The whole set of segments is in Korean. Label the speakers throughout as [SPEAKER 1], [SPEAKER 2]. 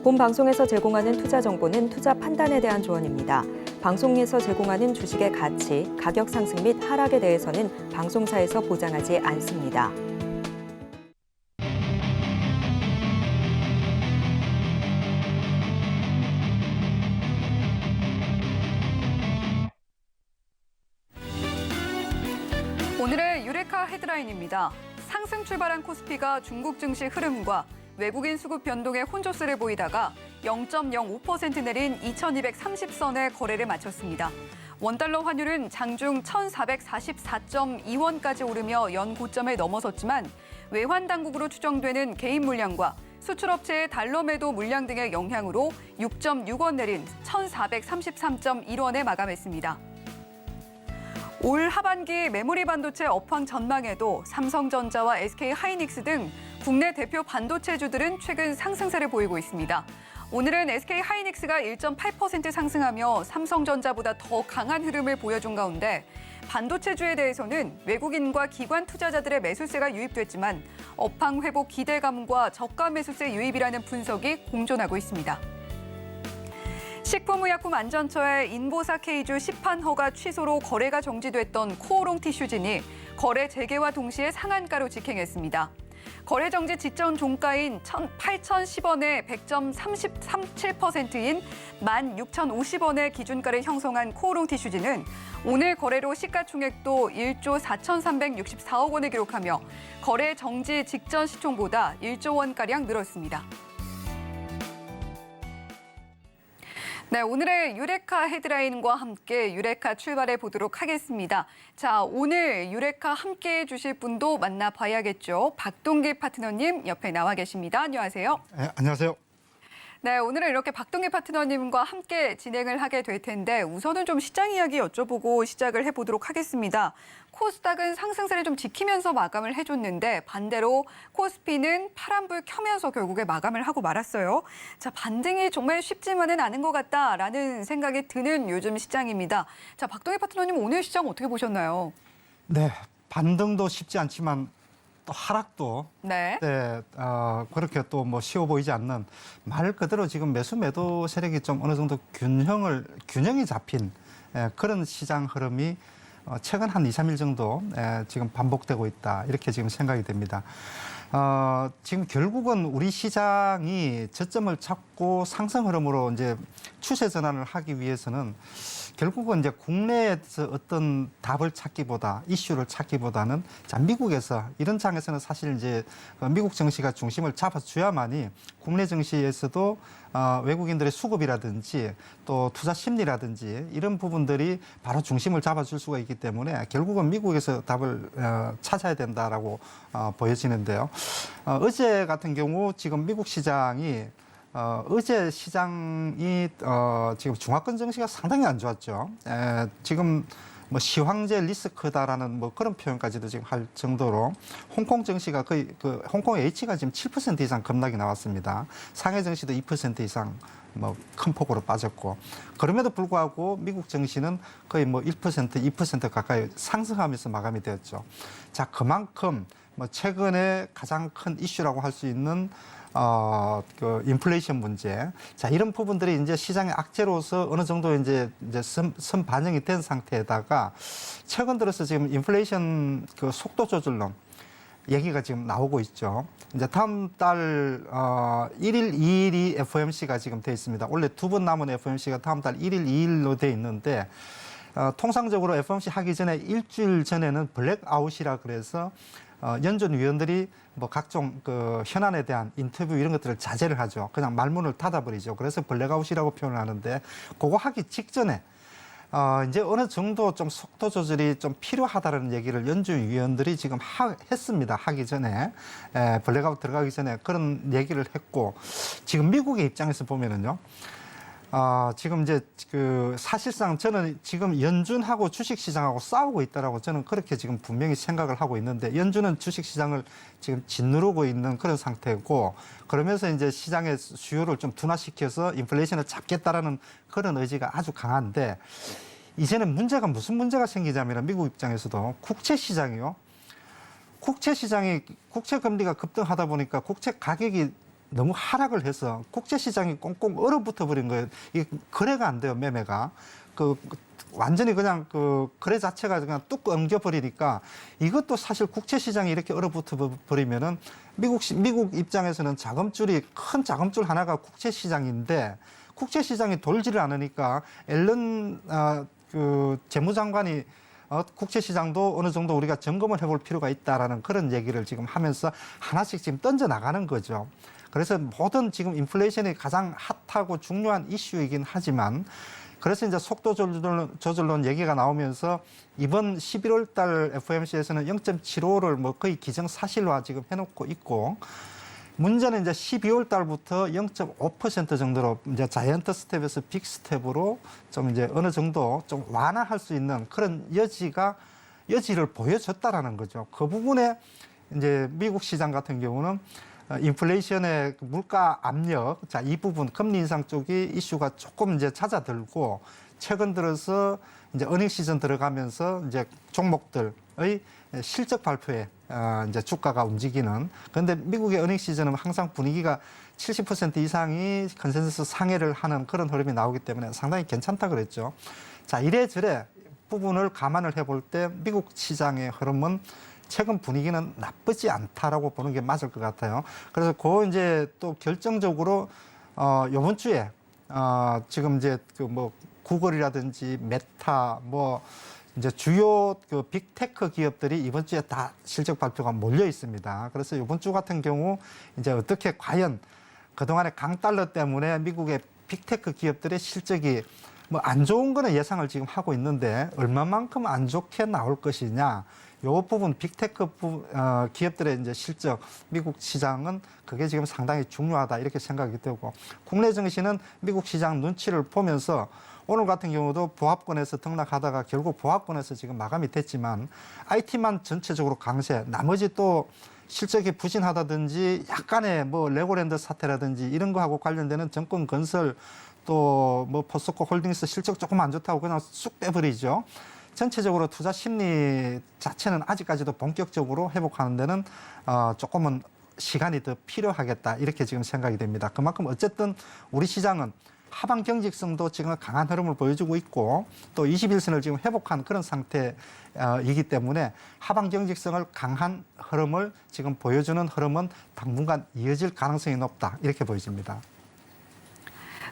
[SPEAKER 1] 본 방송에서 제공하는 투자 정보는 투자 판단에 대한 조언입니다. 방송에서 제공하는 주식의 가치, 가격 상승 및 하락에 대해서는 방송사에서 보장하지 않습니다.
[SPEAKER 2] 오늘의 유레카 헤드라인입니다. 상승 출발한 코스피가 중국 증시 흐름과 외국인 수급 변동에 혼조세를 보이다가 0.05% 내린 2230선의 거래를 마쳤습니다. 원달러 환율은 장중 1444.2원까지 오르며 연 고점을 넘어섰지만 외환 당국으로 추정되는 개인 물량과 수출업체의 달러 매도 물량 등의 영향으로 6.6원 내린 1433.1원에 마감했습니다. 올 하반기 메모리 반도체 업황 전망에도 삼성전자와 SK하이닉스 등 국내 대표 반도체주들은 최근 상승세를 보이고 있습니다. 오늘은 SK하이닉스가 1.8% 상승하며 삼성전자보다 더 강한 흐름을 보여준 가운데 반도체주에 대해서는 외국인과 기관 투자자들의 매수세가 유입됐지만 업황 회복 기대감과 저가 매수세 유입이라는 분석이 공존하고 있습니다. 식품의약품안전처의 인보사 K주 시판 허가 취소로 거래가 정지됐던 코오롱 티슈진이 거래 재개와 동시에 상한가로 직행했습니다. 거래 정지 직전 종가인 8,010원에 100.37%인 16,050원의 기준가를 형성한 코오롱 티슈진은 오늘 거래로 시가총액도 1조 4,364억 원을 기록하며 거래 정지 직전 시총보다 1조 원가량 늘었습니다. 네, 오늘의 유레카 헤드라인과 함께 유레카 출발해 보도록 하겠습니다. 자, 오늘 유레카 함께해 주실 분도 만나봐야겠죠. 박동기 파트너님 옆에 나와 계십니다. 안녕하세요.
[SPEAKER 3] 네, 안녕하세요.
[SPEAKER 2] 네, 오늘은 이렇게 박동기 파트너님과 함께 진행을 하게 될 텐데 우선은 좀 시장 이야기 여쭤보고 시작을 해보도록 하겠습니다. 코스닥은 상승세를 좀 지키면서 마감을 해줬는데 반대로 코스피는 파란불 켜면서 결국에 마감을 하고 말았어요. 자, 반등이 정말 쉽지만은 않은 것 같다라는 생각이 드는 요즘 시장입니다. 자, 박동기 파트너님 오늘 시장 어떻게 보셨나요?
[SPEAKER 3] 네, 반등도 쉽지 않지만 또 하락도
[SPEAKER 2] 네.
[SPEAKER 3] 그렇게 또 뭐 쉬워 보이지 않는 말 그대로 지금 매수 매도 세력이 좀 어느 정도 균형이 잡힌 그런 시장 흐름이 최근 한 2, 3일 정도 지금 반복되고 있다. 이렇게 지금 생각이 됩니다. 지금 결국은 우리 시장이 저점을 찾고 상승 흐름으로 이제 추세 전환을 하기 위해서는 결국은 이제 국내에서 어떤 답을 찾기보다 이슈를 찾기보다는 자, 미국에서 이런 장에서는 사실 이제 미국 증시가 중심을 잡아줘야만이 국내 증시에서도 외국인들의 수급이라든지 또 투자 심리라든지 이런 부분들이 바로 중심을 잡아줄 수가 있기 때문에 결국은 미국에서 답을 찾아야 된다라고 보여지는데요. 어제 같은 경우 지금 미국 시장이 어제 시장이 지금 중화권 증시가 상당히 안 좋았죠. 지금 뭐 시황제 리스크다라는 뭐 그런 표현까지도 지금 할 정도로 홍콩 증시가 거의 홍콩 H가 지금 7% 이상 급락이 나왔습니다. 상해 증시도 2% 이상 뭐 큰 폭으로 빠졌고 그럼에도 불구하고 미국 증시는 거의 뭐 1%, 2% 가까이 상승하면서 마감이 되었죠. 자, 그만큼 뭐 최근에 가장 큰 이슈라고 할 수 있는 그 인플레이션 문제. 자, 이런 부분들이 이제 시장의 악재로서 어느 정도 이제 선 반영이 된 상태에다가 최근 들어서 지금 인플레이션 그 속도 조절론 얘기가 지금 나오고 있죠. 이제 다음 달 1일, 2일이 FOMC가 지금 돼 있습니다. 원래 2번 남은 FOMC가 다음 달 1일, 2일로 돼 있는데 통상적으로 FOMC 하기 전에 일주일 전에는 블랙아웃이라 그래서 연준 위원들이 뭐 각종 그 현안에 대한 인터뷰 이런 것들을 자제를 하죠. 그냥 말문을 닫아버리죠. 그래서 블랙아웃이라고 표현을 하는데 그거 하기 직전에 이제 어느 정도 좀 속도 조절이 좀 필요하다는 얘기를 연준 위원들이 지금 했습니다. 하기 전에 블랙아웃 들어가기 전에 그런 얘기를 했고 지금 미국의 입장에서 보면은요. 지금 이제 그 사실상 저는 지금 연준하고 주식시장하고 싸우고 있다라고 저는 그렇게 지금 분명히 생각을 하고 있는데 연준은 주식시장을 지금 짓누르고 있는 그런 상태고 그러면서 이제 시장의 수요를 좀 둔화시켜서 인플레이션을 잡겠다라는 그런 의지가 아주 강한데 이제는 문제가 무슨 문제가 생기자면 미국 입장에서도 국채시장이요. 국채 금리가 급등하다 보니까 국채 가격이 너무 하락을 해서 국제 시장이 꽁꽁 얼어붙어 버린 거예요. 이게 거래가 안 돼요, 매매가. 완전히 그냥 거래 자체가 그냥 뚝 엉겨 버리니까 이것도 사실 국제 시장이 이렇게 얼어붙어 버리면은 미국 입장에서는 큰 자금줄 하나가 국제 시장인데 국제 시장이 돌지를 않으니까 앨런 재무장관이 국제 시장도 어느 정도 우리가 점검을 해볼 필요가 있다라는 그런 얘기를 지금 하면서 하나씩 지금 던져 나가는 거죠. 그래서 모든 지금 인플레이션이 가장 핫하고 중요한 이슈이긴 하지만 그래서 이제 속도 조절론 얘기가 나오면서 이번 11월 달 FOMC에서는 0.75를 뭐 거의 기정사실화 지금 해놓고 있고 문제는 이제 12월 달부터 0.5% 정도로 이제 자이언트 스텝에서 빅 스텝으로 좀 이제 어느 정도 좀 완화할 수 있는 그런 여지를 보여줬다라는 거죠. 그 부분에 이제 미국 시장 같은 경우는 인플레이션의 물가 압력, 자, 이 부분 금리 인상 쪽이 이슈가 조금 이제 잦아들고 최근 들어서 이제 어닝 시즌 들어가면서 이제 종목들의 실적 발표에 이제 주가가 움직이는. 그런데 미국의 어닝 시즌은 항상 분위기가 70% 이상이 컨센서스 상회를 하는 그런 흐름이 나오기 때문에 상당히 괜찮다 그랬죠. 자, 이래저래 부분을 감안을 해볼 때 미국 시장의 흐름은 최근 분위기는 나쁘지 않다라고 보는 게 맞을 것 같아요. 그래서 이제 또 결정적으로 이번 주에 지금 이제 구글이라든지 메타 이제 주요 빅테크 기업들이 이번 주에 다 실적 발표가 몰려 있습니다. 그래서 이번 주 같은 경우 이제 어떻게 과연 그동안의 강달러 때문에 미국의 빅테크 기업들의 실적이 안 좋은 거는 예상을 지금 하고 있는데 얼마만큼 안 좋게 나올 것이냐. 요 부분 빅테크 기업들의 이제 실적 미국 시장은 그게 지금 상당히 중요하다 이렇게 생각이 되고 국내 증시는 미국 시장 눈치를 보면서 오늘 같은 경우도 보합권에서 등락하다가 결국 보합권에서 지금 마감이 됐지만 IT만 전체적으로 강세, 나머지 또 실적이 부진하다든지 약간의 레고랜드 사태라든지 이런 거하고 관련되는 정권 건설 또 포스코 홀딩스 실적 조금 안 좋다고 그냥 쑥 빼버리죠. 전체적으로 투자 심리 자체는 아직까지도 본격적으로 회복하는 데는 조금은 시간이 더 필요하겠다 이렇게 지금 생각이 됩니다. 그만큼 어쨌든 우리 시장은 하방 경직성도 지금 강한 흐름을 보여주고 있고 또 21선을 지금 회복한 그런 상태이기 때문에 하방 경직성을 강한 흐름을 지금 보여주는 흐름은 당분간 이어질 가능성이 높다 이렇게 보여집니다.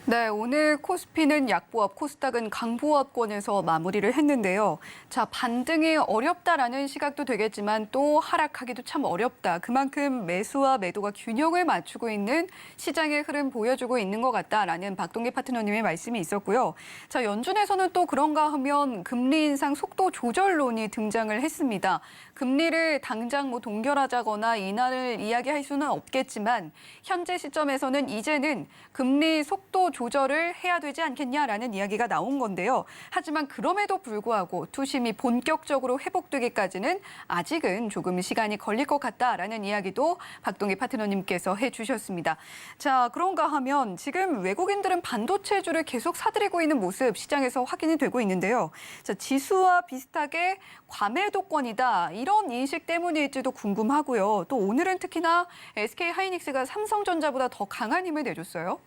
[SPEAKER 2] 네, 오늘 코스피는 약보합, 코스닥은 강보합권에서 마무리를 했는데요. 자, 반등이 어렵다라는 시각도 되겠지만 또 하락하기도 참 어렵다. 그만큼 매수와 매도가 균형을 맞추고 있는 시장의 흐름 보여주고 있는 것 같다라는 박동기 파트너님의 말씀이 있었고요. 자, 연준에서는 또 그런가 하면 금리 인상 속도 조절론이 등장을 했습니다. 금리를 당장 동결하자거나 인하를 이야기할 수는 없겠지만 현재 시점에서는 이제는 금리 속도 조절을 해야 되지 않겠냐라는 이야기가 나온 건데요. 하지만 그럼에도 불구하고 투심이 본격적으로 회복되기까지는 아직은 조금 시간이 걸릴 것 같다라는 이야기도 박동기 파트너님께서 해주셨습니다. 자, 그런가 하면 지금 외국인들은 반도체주를 계속 사들이고 있는 모습 시장에서 확인이 되고 있는데요. 자, 지수와 비슷하게 과매도권이다 이런 인식 때문일지도 궁금하고요. 또 오늘은 특히나 SK하이닉스가 삼성전자보다 더 강한 힘을 내줬어요.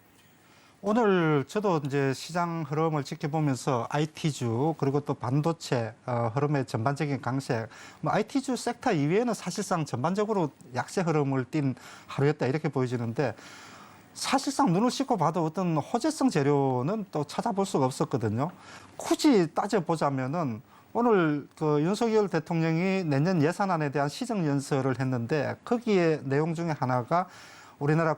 [SPEAKER 3] 오늘 저도 이제 시장 흐름을 지켜보면서 IT주 그리고 또 반도체 흐름의 전반적인 강세, IT주 섹터 이외에는 사실상 전반적으로 약세 흐름을 띈 하루였다 이렇게 보여지는데 사실상 눈을 씻고 봐도 어떤 호재성 재료는 또 찾아볼 수가 없었거든요. 굳이 따져보자면은 오늘 윤석열 대통령이 내년 예산안에 대한 시정연설을 했는데 거기에 내용 중에 하나가 우리나라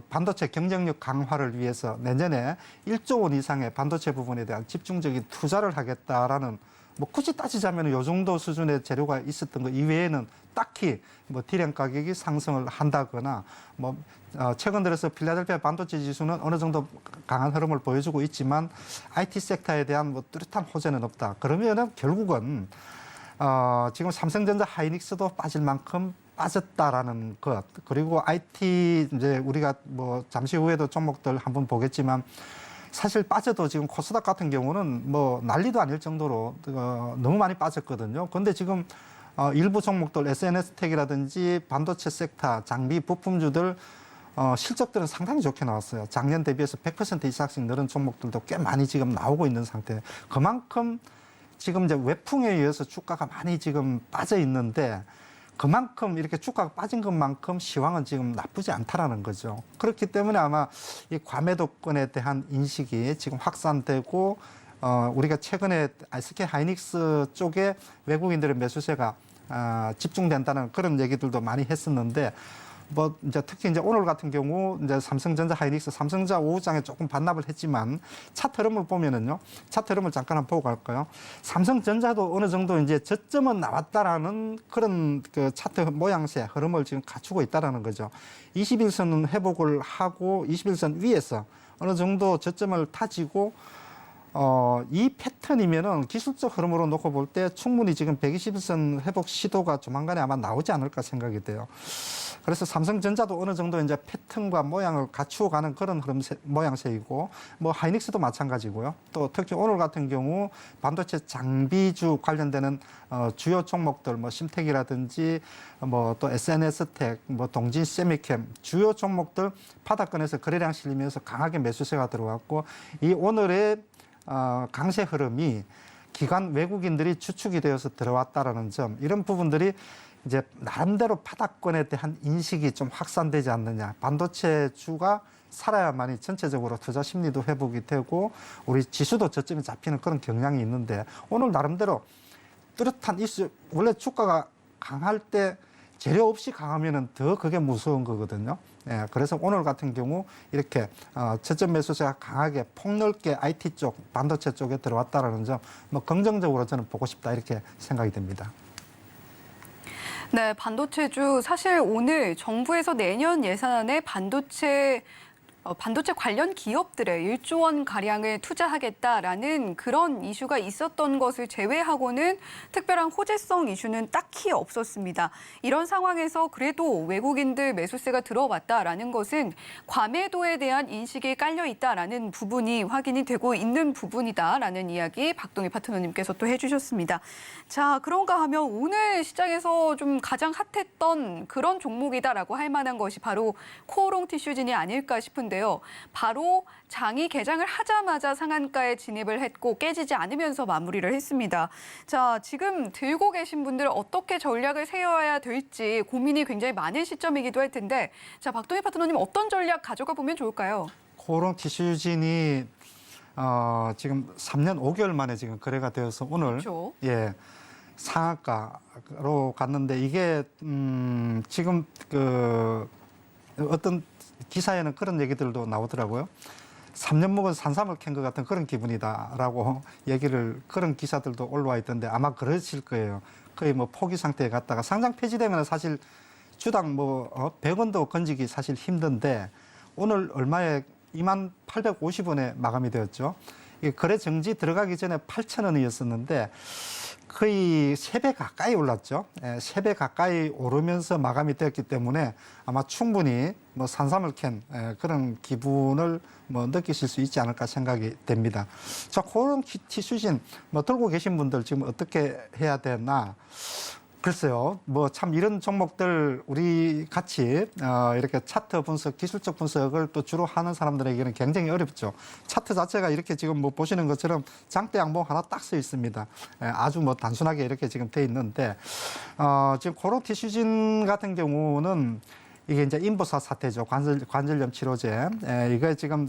[SPEAKER 3] 반도체 경쟁력 강화를 위해서 내년에 1조 원 이상의 반도체 부분에 대한 집중적인 투자를 하겠다라는 굳이 따지자면 이 정도 수준의 재료가 있었던 것 이외에는 딱히 디램 가격이 상승을 한다거나 최근 들어서 필라델피아 반도체 지수는 어느 정도 강한 흐름을 보여주고 있지만 IT 섹터에 대한 뚜렷한 호재는 없다. 그러면은 결국은 지금 삼성전자 하이닉스도 빠질 만큼 빠졌다라는 것. 그리고 IT 이제 우리가 잠시 후에도 종목들 한번 보겠지만 사실 빠져도 지금 코스닥 같은 경우는 난리도 아닐 정도로 너무 많이 빠졌거든요. 그런데 지금 일부 종목들 SNS텍이라든지 반도체 섹터, 장비 부품주들 실적들은 상당히 좋게 나왔어요. 작년 대비해서 100% 이상씩 늘은 종목들도 꽤 많이 지금 나오고 있는 상태. 그만큼 지금 이제 외풍에 의해서 주가가 많이 지금 빠져 있는데 그만큼 이렇게 주가가 빠진 것만큼 시황은 지금 나쁘지 않다라는 거죠. 그렇기 때문에 아마 이 과매도권에 대한 인식이 지금 확산되고 우리가 최근에 SK 하이닉스 쪽에 외국인들의 매수세가 집중된다는 그런 얘기들도 많이 했었는데 뭐 이제 특히 이제 오늘 같은 경우 이제 삼성전자 하이닉스 삼성전자 오후장에 조금 반납을 했지만 차트 흐름을 보면은요. 차트 흐름을 잠깐 한번 보고 갈까요? 삼성전자도 어느 정도 이제 저점은 나왔다라는 그런 그 차트 모양새 흐름을 지금 갖추고 있다라는 거죠. 21선 회복을 하고 21선 위에서 어느 정도 저점을 타지고 이 패턴이면은 기술적 흐름으로 놓고 볼 때 충분히 지금 121선 회복 시도가 조만간에 아마 나오지 않을까 생각이 돼요. 그래서 삼성전자도 어느 정도 이제 패턴과 모양을 갖추어 가는 그런 모양새이고, 뭐 하이닉스도 마찬가지고요. 또 특히 오늘 같은 경우 반도체 장비주 관련되는 주요 종목들, 뭐 심텍이라든지 뭐 또 SNS텍, 뭐 동진 세미캠 주요 종목들 바닥권에서 거래량 실리면서 강하게 매수세가 들어왔고, 이 오늘의 강세 흐름이 기관 외국인들이 주축이 되어서 들어왔다라는 점, 이런 부분들이 이제 나름대로 바닥권에 대한 인식이 좀 확산되지 않느냐. 반도체주가 살아야만이 전체적으로 투자 심리도 회복이 되고 우리 지수도 저점에 잡히는 그런 경향이 있는데, 오늘 나름대로 뚜렷한 이슈, 원래 주가가 강할 때 재료 없이 강하면은 더 그게 무서운 거거든요. 예, 그래서 오늘 같은 경우 이렇게 저점 매수세가 강하게 폭넓게 IT 쪽, 반도체 쪽에 들어왔다라는 점, 뭐 긍정적으로 저는 보고 싶다 이렇게 생각이 됩니다.
[SPEAKER 2] 네, 반도체주 사실 오늘 정부에서 내년 예산안에 반도체 관련 기업들의 1조 원 가량을 투자하겠다라는 그런 이슈가 있었던 것을 제외하고는 특별한 호재성 이슈는 딱히 없었습니다. 이런 상황에서 그래도 외국인들 매수세가 들어왔다라는 것은 과매도에 대한 인식이 깔려 있다라는 부분이 확인이 되고 있는 부분이다라는 이야기 박동희 파트너님께서 또 해주셨습니다. 자, 그런가 하면 오늘 시장에서 좀 가장 핫했던 그런 종목이다라고 할 만한 것이 바로 코오롱 티슈진이 아닐까 싶은데, 바로 장이 개장을 하자마자 상한가에 진입을 했고 깨지지 않으면서 마무리를 했습니다. 자, 지금 들고 계신 분들 어떻게 전략을 세워야 될지 고민이 굉장히 많은 시점이기도 할 텐데, 자, 박동희 파트너님 어떤 전략 가져가 보면 좋을까요?
[SPEAKER 3] 코오롱 티슈진이 지금 3년 5개월 만에 지금 거래가 되어서 오늘
[SPEAKER 2] 그렇죠.
[SPEAKER 3] 예, 상한가로 갔는데, 이게 지금 그 어떤 기사에는 그런 얘기들도 나오더라고요. 3년 묵은 산삼을 캔 것 같은 그런 기분이다라고 그런 기사들도 올라와 있던데 아마 그러실 거예요. 거의 뭐 포기 상태에 갔다가 상장 폐지되면 사실 주당 뭐 100원도 건지기 사실 힘든데, 오늘 얼마에 2850원에 마감이 되었죠. 거래 정지 들어가기 전에 8,000원이었었는데 거의 3배 가까이 올랐죠. 3배 가까이 오르면서 마감이 되었기 때문에 아마 충분히 뭐 산삼을 캔 그런 기분을 뭐 느끼실 수 있지 않을까 생각이 됩니다. 자, 코오롱 티슈진 뭐 들고 계신 분들 지금 어떻게 해야 되나? 글쎄요, 뭐 참 이런 종목들 우리 같이 이렇게 차트 분석, 기술적 분석을 또 주로 하는 사람들에게는 굉장히 어렵죠. 차트 자체가 이렇게 지금 뭐 보시는 것처럼 장대 양봉 하나 딱 써 있습니다. 아주 뭐 단순하게 이렇게 지금 돼 있는데, 지금 코오롱 티슈진 같은 경우는 이게 이제 인보사 사태죠. 관절염 치료제. 이게 지금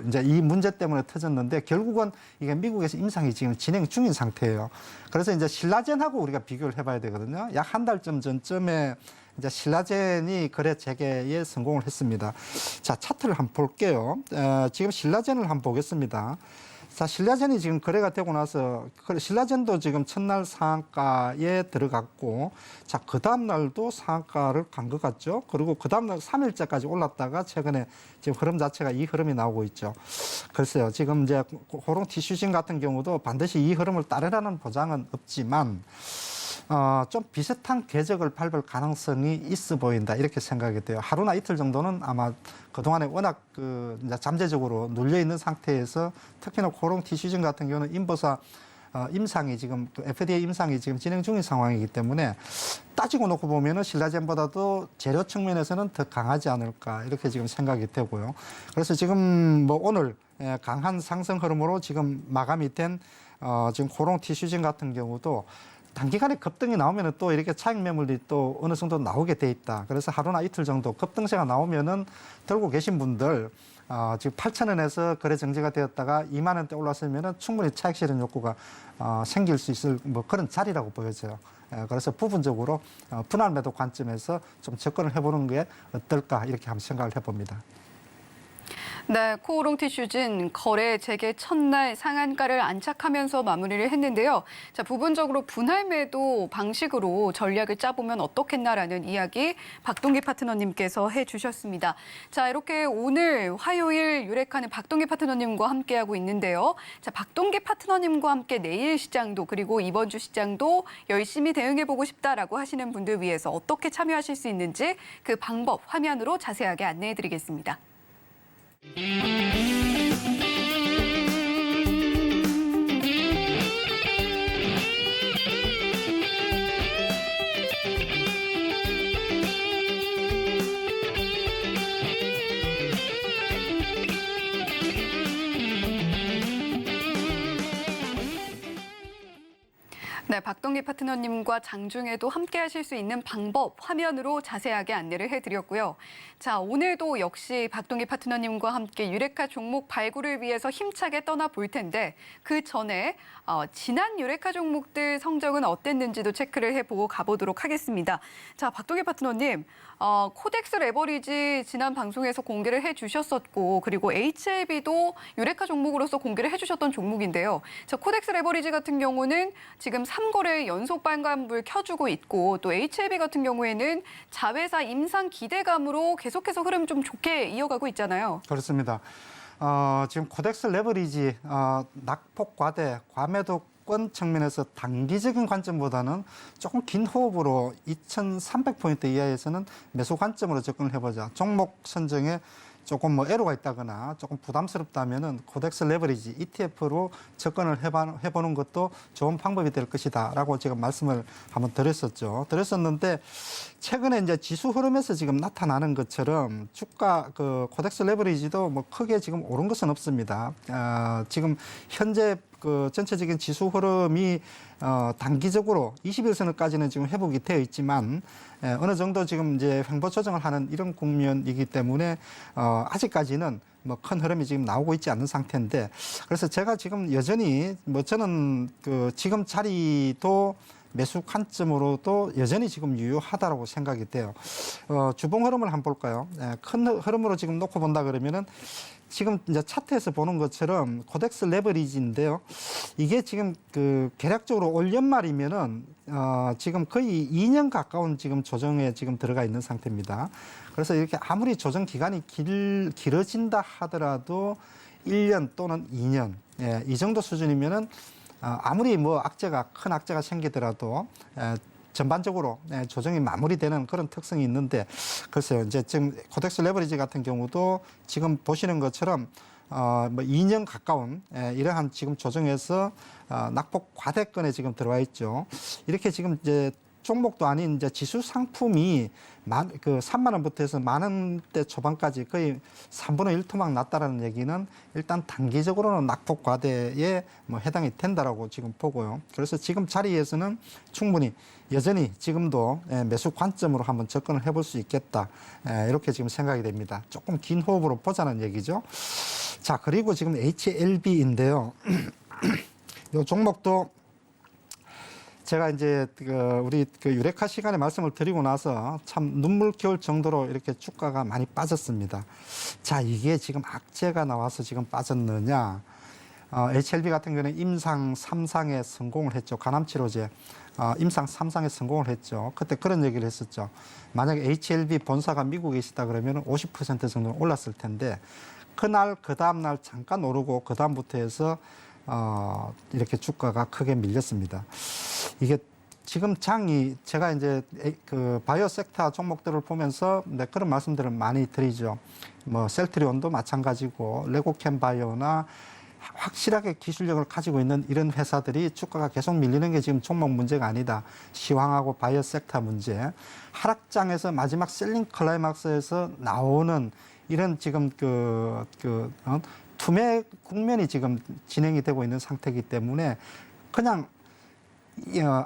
[SPEAKER 3] 이제 이 문제 때문에 터졌는데, 결국은 이게 미국에서 임상이 지금 진행 중인 상태예요. 그래서 이제 신라젠하고 우리가 비교를 해봐야 되거든요. 약 한 달쯤 전쯤에 이제 신라젠이 거래 재개에 성공을 했습니다. 자, 차트를 한번 볼게요. 지금 신라젠을 한번 보겠습니다. 자, 신라젠이 지금 거래가 되고 나서 신라젠도 지금 첫날 상한가에 들어갔고, 자, 그 다음 날도 상한가를 간 것 같죠. 그리고 그 다음 날 3일째까지 올랐다가 최근에 지금 흐름 자체가 이 흐름이 나오고 있죠. 글쎄요, 지금 이제 코오롱 티슈진 같은 경우도 반드시 이 흐름을 따르라는 보장은 없지만 좀 비슷한 궤적을 밟을 가능성이 있어 보인다 이렇게 생각이 돼요. 하루나 이틀 정도는 아마 그동안에 워낙 이제 잠재적으로 눌려 있는 상태에서, 특히나 코오롱 티슈진 같은 경우는 인보사 임상이 지금 FDA 임상이 지금 진행 중인 상황이기 때문에 따지고 놓고 보면은 신라젠보다도 재료 측면에서는 더 강하지 않을까 이렇게 지금 생각이 되고요. 그래서 지금 뭐 오늘 강한 상승 흐름으로 지금 마감이 된 지금 코롱 티슈진 같은 경우도 단기간에 급등이 나오면은 또 이렇게 차익 매물이 또 어느 정도 나오게 돼 있다. 그래서 하루나 이틀 정도 급등세가 나오면은 들고 계신 분들 지금 8,000원에서 거래 정지가 되었다가 2만 원대 올랐으면은 충분히 차익 실현 욕구가 생길 수 있을 뭐 그런 자리라고 보여져요. 그래서 부분적으로 분할 매도 관점에서 좀 접근을 해보는 게 어떨까 이렇게 한번 생각을 해봅니다.
[SPEAKER 2] 네, 코오롱 티슈진 거래 재개 첫날 상한가를 안착하면서 마무리를 했는데요. 자, 부분적으로 분할 매도 방식으로 전략을 짜보면 어떻겠나라는 이야기 박동기 파트너님께서 해주셨습니다. 자, 이렇게 오늘 화요일 유레카는 박동기 파트너님과 함께하고 있는데요. 자, 박동기 파트너님과 함께 내일 시장도 그리고 이번 주 시장도 열심히 대응해보고 싶다라고 하시는 분들 위해서 어떻게 참여하실 수 있는지 그 방법 화면으로 자세하게 안내해드리겠습니다. 네, 박동기 파트너님과 장중에도 함께 하실 수 있는 방법 화면으로 자세하게 안내를 해드렸고요. 자, 오늘도 역시 박동기 파트너님과 함께 유레카 종목 발굴을 위해서 힘차게 떠나볼 텐데 그 전에 지난 유레카 종목들 성적은 어땠는지도 체크를 해보고 가보도록 하겠습니다. 자, 박동기 파트너님, 코덱스 레버리지 지난 방송에서 공개를 해주셨었고 그리고 HLB도 유레카 종목으로서 공개를 해주셨던 종목인데요. 자, 코덱스 레버리지 같은 경우는 지금 3거래 연속 빨간불 켜주고 있고 또 HLB 같은 경우에는 자회사 임상 기대감으로 계속해서 흐름 좀 좋게 이어가고 있잖아요.
[SPEAKER 3] 그렇습니다. 지금 코덱스 레버리지 낙폭 과대, 과매도권 측면에서 단기적인 관점보다는 조금 긴 호흡으로 2,300포인트 이하에서는 매수 관점으로 접근을 해보자. 종목 선정에 조금 뭐 애로가 있다거나 조금 부담스럽다면은 코덱스 레버리지 ETF로 접근을 해보는 것도 좋은 방법이 될 것이다라고 제가 말씀을 한번 드렸었는데 최근에 이제 지수 흐름에서 지금 나타나는 것처럼 주가 그 코덱스 레버리지도 뭐 크게 지금 오른 것은 없습니다. 지금 현재 그 전체적인 지수 흐름이 단기적으로 21선까지는 지금 회복이 되어 있지만 어느 정도 지금 이제 횡보 조정을 하는 이런 국면이기 때문에 아직까지는 뭐 큰 흐름이 지금 나오고 있지 않는 상태인데 그래서 제가 지금 여전히 뭐 저는 그 지금 자리도 매수 관점으로도 여전히 지금 유효하다라고 생각이 돼요. 주봉 흐름을 한번 볼까요? 큰 흐름으로 지금 놓고 본다 그러면은 지금 이제 차트에서 보는 것처럼 코덱스 레버리지인데요. 이게 지금 그 계략적으로 올 연말이면은 지금 거의 2년 가까운 지금 조정에 지금 들어가 있는 상태입니다. 그래서 이렇게 아무리 조정 기간이 길어진다 하더라도 1년 또는 2년 이 정도 수준이면은 아무리 뭐 큰 악재가 생기더라도 전반적으로 조정이 마무리되는 그런 특성이 있는데 글쎄요 이제 지금 코덱스 레버리지 같은 경우도 지금 보시는 것처럼 뭐 2년 가까운 이러한 지금 조정에서 낙폭 과대권에 지금 들어와 있죠. 이렇게 지금 이제 종목도 아닌 이제 지수 상품이 그 3만 원부터 해서 10,000원대 초반까지 거의 3분의 1 토막 났다라는 얘기는 일단 단기적으로는 낙폭 과대에 뭐 해당이 된다라고 지금 보고요. 그래서 지금 자리에서는 충분히 여전히 지금도 매수 관점으로 한번 접근을 해볼 수 있겠다. 이렇게 지금 생각이 됩니다. 조금 긴 호흡으로 보자는 얘기죠. 자, 그리고 지금 HLB인데요. 이 종목도 제가 이제 우리 유레카 시간에 말씀을 드리고 나서 참 눈물겨울 정도로 이렇게 주가가 많이 빠졌습니다. 자, 이게 지금 악재가 나와서 지금 빠졌느냐? HLB 같은 경우는 임상 3상에 성공을 했죠. 간암치료제 임상 3상에 성공을 했죠. 그때 그런 얘기를 했었죠. 만약에 HLB 본사가 미국에 있었다 그러면 50% 정도는 올랐을 텐데 그날 그 다음 날 잠깐 오르고 그 다음부터 해서 이렇게 주가가 크게 밀렸습니다. 이게 지금 장이 제가 이제 그 바이오 섹터 종목들을 보면서 그런 말씀들을 많이 드리죠. 뭐 셀트리온도 마찬가지고 레고캠 바이오나 확실하게 기술력을 가지고 있는 이런 회사들이 주가가 계속 밀리는 게 지금 종목 문제가 아니다. 시황하고 바이오 섹터 문제. 하락장에서 마지막 셀링 클라이막스에서 나오는 이런 지금 투매 국면이 지금 진행이 되고 있는 상태이기 때문에 그냥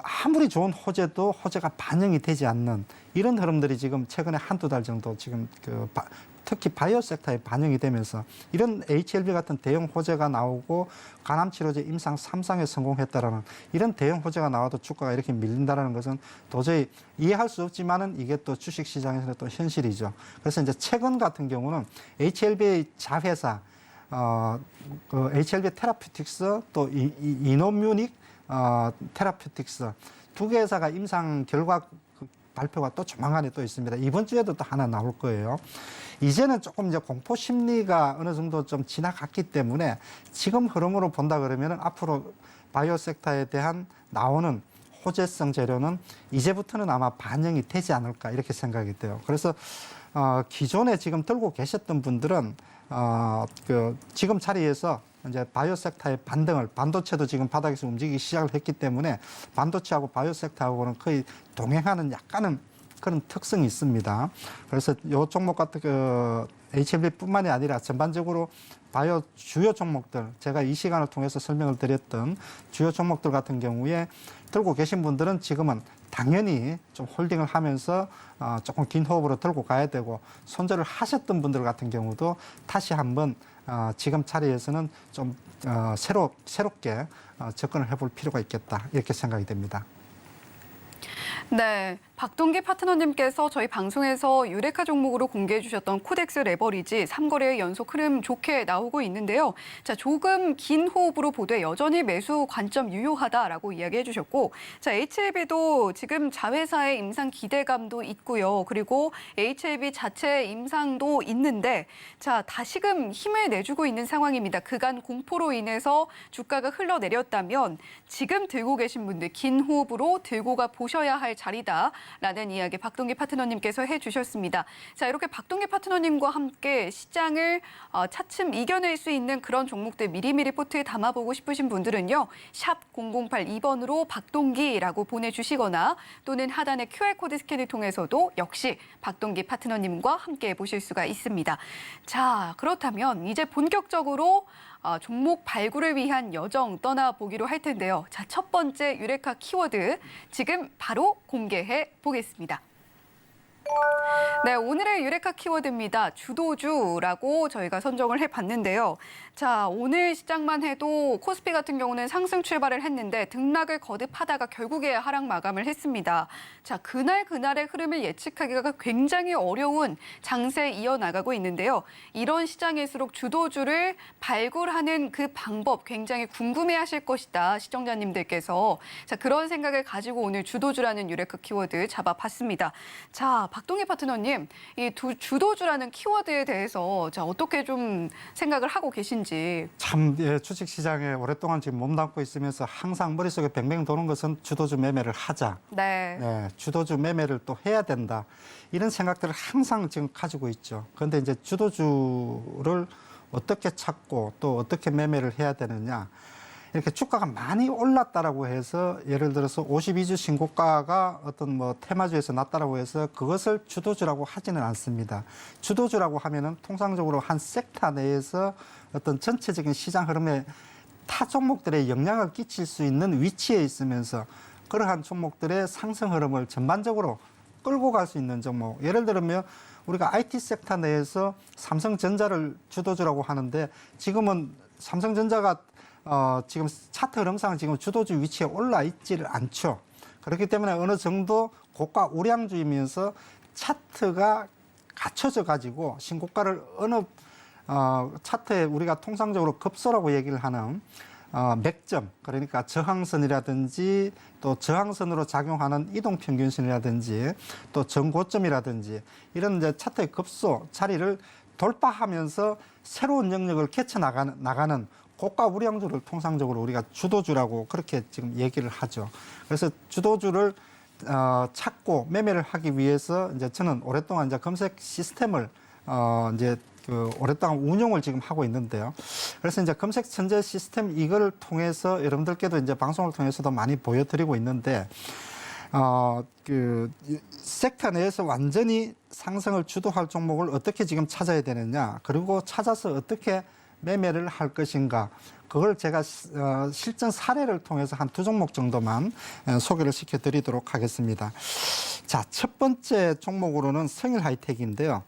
[SPEAKER 3] 아무리 좋은 호재도 호재가 반영이 되지 않는 이런 흐름들이 지금 최근에 한두 달 정도 지금 특히 바이오 섹터에 반영이 되면서 이런 HLB 같은 대형 호재가 나오고 간암치료제 임상 3상에 성공했다라는 이런 대형 호재가 나와도 주가가 이렇게 밀린다라는 것은 도저히 이해할 수 없지만은 이게 또 주식시장에서는 또 현실이죠. 그래서 이제 최근 같은 경우는 HLB의 자회사 HLB 테라퓨틱스 또 이노뮤닉 테라퓨틱스 두 개 회사가 임상 결과 발표가 또 조만간에 또 있습니다. 이번 주에도 또 하나 나올 거예요. 이제는 조금 이제 공포 심리가 어느 정도 좀 지나갔기 때문에 지금 흐름으로 본다 그러면은 앞으로 바이오 섹터에 대한 나오는 호재성 재료는 이제부터는 아마 반영이 되지 않을까 이렇게 생각이 돼요. 그래서 기존에 지금 들고 계셨던 분들은 지금 자리에서 이제 바이오 섹터의 반등을 반도체도 지금 바닥에서 움직이기 시작을 했기 때문에 반도체하고 바이오 섹터하고는 거의 동행하는 약간은 그런 특성이 있습니다. 그래서 이 종목 같은 HLB뿐만이 아니라 전반적으로 바이오 주요 종목들 제가 이 시간을 통해서 설명을 드렸던 주요 종목들 같은 경우에 들고 계신 분들은 지금은 당연히 좀 홀딩을 하면서 조금 긴 호흡으로 들고 가야 되고 손절을 하셨던 분들 같은 경우도 다시 한번 지금 자리에서는 좀 새롭게 접근을 해볼 필요가 있겠다 이렇게 생각이 됩니다.
[SPEAKER 2] 네, 박동기 파트너님께서 저희 방송에서 유레카 종목으로 공개해 주셨던 코덱스 레버리지 3거래의 연속 흐름 좋게 나오고 있는데요. 자, 조금 긴 호흡으로 보되 여전히 매수 관점 유효하다라고 이야기해 주셨고, 자, HLB도 지금 자회사의 임상 기대감도 있고요. 그리고 HLB 자체 임상도 있는데, 자, 다시금 힘을 내주고 있는 상황입니다. 그간 공포로 인해서 주가가 흘러내렸다면 지금 들고 계신 분들 긴 호흡으로 들고 가 보셔야 할 자리다라는 이야기 박동기 파트너님께서 해주셨습니다. 자, 이렇게 박동기 파트너님과 함께 시장을 차츰 이겨낼 수 있는 그런 종목들 미리미리 포트에 담아보고 싶으신 분들은요. 샵 0082번으로 박동기라고 보내주시거나 또는 하단의 QR코드 스캔을 통해서도 역시 박동기 파트너님과 함께 보실 수가 있습니다. 자, 그렇다면 이제 본격적으로 종목 발굴을 위한 여정 떠나보기로 할 텐데요. 자, 첫 번째 유레카 키워드 지금 바로 공개해 보겠습니다. 네, 오늘의 유레카 키워드입니다. 주도주라고 저희가 선정을 해봤는데요. 자, 오늘 시장만 해도 코스피 같은 경우는 상승 출발을 했는데 등락을 거듭하다가 결국에 하락 마감을 했습니다. 자, 그날의 흐름을 예측하기가 굉장히 어려운 장세 이어나가고 있는데요. 이런 시장일수록 주도주를 발굴하는 그 방법 굉장히 궁금해하실 것이다, 시청자님들께서. 자, 그런 생각을 가지고 오늘 주도주라는 유레카 키워드 잡아봤습니다. 자, 박동희 파트너님, 이 주도주라는 키워드에 대해서 자, 어떻게 좀 생각을 하고 계신지.
[SPEAKER 3] 참 주식시장에 오랫동안 지금 몸담고 있으면서 항상 머릿속에 뱅뱅 도는 것은 주도주 매매를 하자.
[SPEAKER 2] 네.
[SPEAKER 3] 주도주 매매를 또 해야 된다. 이런 생각들을 항상 지금 가지고 있죠. 그런데 이제 주도주를 어떻게 찾고 또 어떻게 매매를 해야 되느냐. 이렇게 주가가 많이 올랐다라고 해서 예를 들어서 52주 신고가가 어떤 뭐 테마주에서 났다라고 해서 그것을 주도주라고 하지는 않습니다. 주도주라고 하면은 통상적으로 한 섹터 내에서 어떤 전체적인 시장 흐름에 타 종목들의 영향을 끼칠 수 있는 위치에 있으면서 그러한 종목들의 상승 흐름을 전반적으로 끌고 갈 수 있는 종목. 예를 들면 우리가 IT 섹터 내에서 삼성전자를 주도주라고 하는데 지금은 삼성전자가 지금 차트 흐름상 지금 주도주 위치에 올라 있지를 않죠. 그렇기 때문에 어느 정도 고가 우량주이면서 차트가 갖춰져 가지고 신고가를 어느 차트에 우리가 통상적으로 급소라고 얘기를 하는 맥점, 그러니까 저항선이라든지 또 저항선으로 작용하는 이동평균선이라든지 또 전고점이라든지 이런 이제 차트의 급소 자리를 돌파하면서 새로운 영역을 개쳐 나가는 고가 우량주를 통상적으로 우리가 주도주라고 그렇게 지금 얘기를 하죠. 그래서 주도주를 찾고 매매를 하기 위해서 이제 저는 오랫동안 이제 검색 시스템을 이제 오랫동안 운용을 지금 하고 있는데요. 그래서 이제 검색 천재 시스템 이걸 통해서 여러분들께도 이제 방송을 통해서도 많이 보여드리고 있는데, 섹터 내에서 완전히 상승을 주도할 종목을 어떻게 지금 찾아야 되느냐, 그리고 찾아서 어떻게 매매를 할 것인가, 그걸 제가 실전 사례를 통해서 한 2종목 정도만 소개를 시켜드리도록 하겠습니다. 자, 첫 번째 종목으로는 성일 하이텍인데요.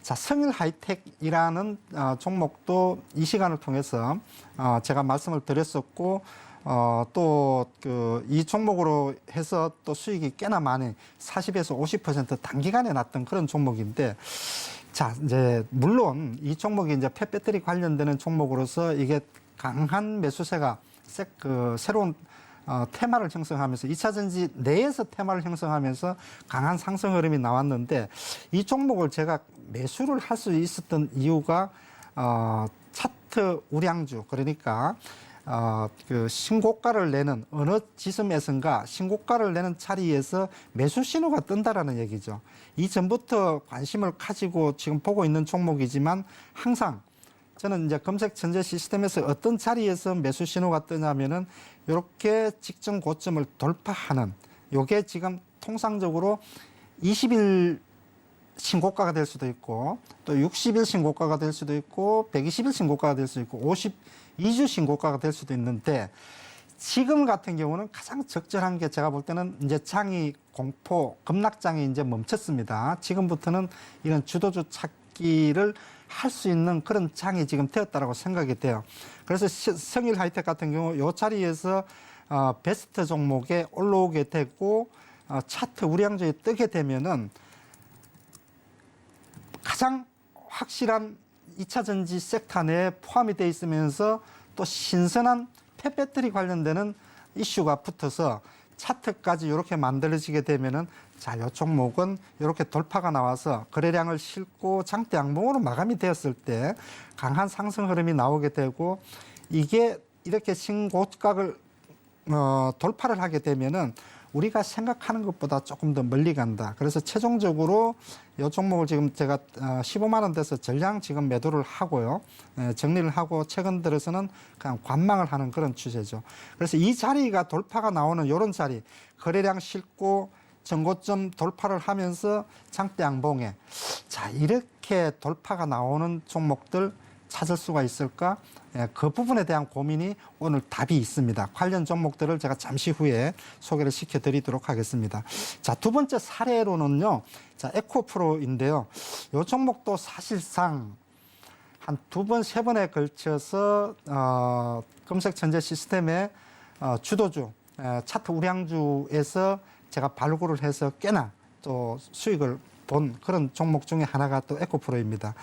[SPEAKER 3] 자, 성일 하이텍이라는 종목도 이 시간을 통해서 제가 말씀을 드렸었고, 또 이 종목으로 해서 또 수익이 꽤나 많이 40에서 50% 단기간에 났던 그런 종목인데, 자, 이제 물론 이 종목이 이제 폐배터리 관련되는 종목으로서 이게 강한 매수세가 새로운 테마를 형성하면서 2차 전지 내에서 테마를 형성하면서 강한 상승 흐름이 나왔는데, 이 종목을 제가 매수를 할 수 있었던 이유가 차트 우량주, 그러니까 신고가를 내는 어느 지점에선가 신고가를 내는 자리에서 매수 신호가 뜬다라는 얘기죠. 이전부터 관심을 가지고 지금 보고 있는 종목이지만, 항상 저는 이제 검색 천재 시스템에서 어떤 자리에서 매수 신호가 뜨냐면은 이렇게 직전 고점을 돌파하는, 요게 지금 통상적으로 20일 신고가가 될 수도 있고, 또 60일 신고가가 될 수도 있고, 120일 신고가가 될 수도 있고, 52주 신고가가 될 수도 있는데, 지금 같은 경우는 가장 적절한 게 제가 볼 때는 이제 장이 공포, 급락장이 이제 멈췄습니다. 지금부터는 이런 주도주 찾기를 할 수 있는 그런 장이 지금 되었다라고 생각이 돼요. 그래서 성일 하이텍 같은 경우 이 자리에서 베스트 종목에 올라오게 되고, 차트 우량주에 뜨게 되면은 가장 확실한 2차 전지 섹터 내에 포함이 돼 있으면서 또 신선한 폐배터리 관련되는 이슈가 붙어서 차트까지 이렇게 만들어지게 되면은, 자, 이 종목은 이렇게 돌파가 나와서 거래량을 싣고 장대 양봉으로 마감이 되었을 때 강한 상승 흐름이 나오게 되고, 이게 이렇게 신고가를 돌파를 하게 되면은 우리가 생각하는 것보다 조금 더 멀리 간다. 그래서 최종적으로 이 종목을 지금 제가 15만 원 돼서 전량 지금 매도를 하고요. 정리를 하고 최근 들어서는 그냥 관망을 하는 그런 추세죠. 그래서 이 자리가 돌파가 나오는 이런 자리, 거래량 싣고 전고점 돌파를 하면서 장대 양봉에, 자, 이렇게 돌파가 나오는 종목들 찾을 수가 있을까? 그 부분에 대한 고민이 오늘 답이 있습니다. 관련 종목들을 제가 잠시 후에 소개를 시켜드리도록 하겠습니다. 자, 두 번째 사례로는요, 자, 에코프로인데요. 이 종목도 사실상 한 2번, 3번에 걸쳐서 검색 천재 시스템의 주도주, 차트 우량주에서 제가 발굴을 해서 꽤나 또 수익을 본 그런 종목 중에 하나가 또 에코프로입니다.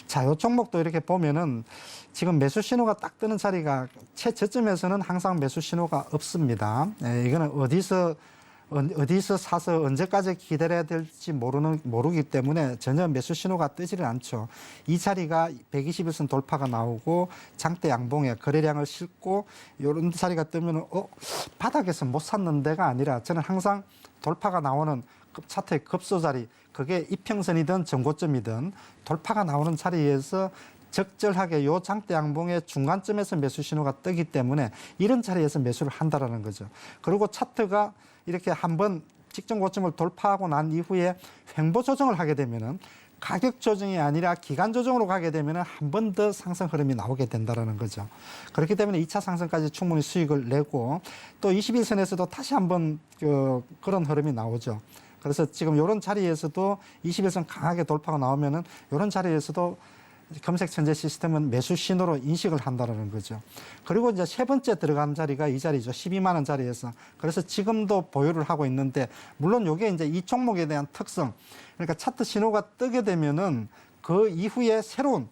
[SPEAKER 3] 자, 이 종목도 이렇게 보면은 지금 매수 신호가 딱 뜨는 자리가 최저점에서는 항상 매수 신호가 없습니다. 이거는 어디서 사서 언제까지 기다려야 될지 모르기 때문에 전혀 매수 신호가 뜨지를 않죠. 이 자리가 120일선 돌파가 나오고 장대 양봉에 거래량을 싣고 이런 자리가 뜨면 바닥에서 못 샀는 데가 아니라, 저는 항상 돌파가 나오는 차트의 급소 자리, 그게 이평선이든 전고점이든 돌파가 나오는 자리에서 적절하게 요 장대 양봉의 중간점에서 매수 신호가 뜨기 때문에 이런 자리에서 매수를 한다라는 거죠. 그리고 차트가 이렇게 한번 직전 고점을 돌파하고 난 이후에 횡보 조정을 하게 되면은, 가격 조정이 아니라 기간 조정으로 가게 되면은 한 번 더 상승 흐름이 나오게 된다라는 거죠. 그렇기 때문에 2차 상승까지 충분히 수익을 내고, 또 21선에서도 다시 한번 그런 흐름이 나오죠. 그래서 지금 이런 자리에서도 21선 강하게 돌파가 나오면은 이런 자리에서도 검색 천재 시스템은 매수 신호로 인식을 한다는 거죠. 그리고 이제 세 번째 들어간 자리가 이 자리죠. 12만 원 자리에서. 그래서 지금도 보유를 하고 있는데, 물론 이게 이제 이 종목에 대한 특성, 그러니까 차트 신호가 뜨게 되면은 그 이후에 새로운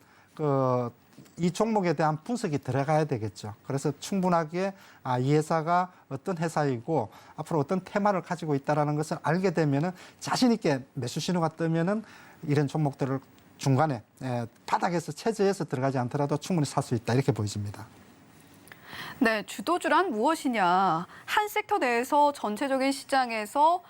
[SPEAKER 3] 이 종목에 대한 분석이 들어가야 되겠죠. 그래서 충분하게 이 회사가 어떤 회사이고 앞으로 어떤 테마를 가지고 있다라는 것을 알게 되면은 자신 있게 매수 신호가 뜨면은 이런 종목들을 중간에 바닥에서 최저에서 들어가지 않더라도 충분히 살 수 있다, 이렇게 보여집니다.
[SPEAKER 2] 네, 주도주란 무엇이냐? 한 섹터 내에서 전체적인 시장에서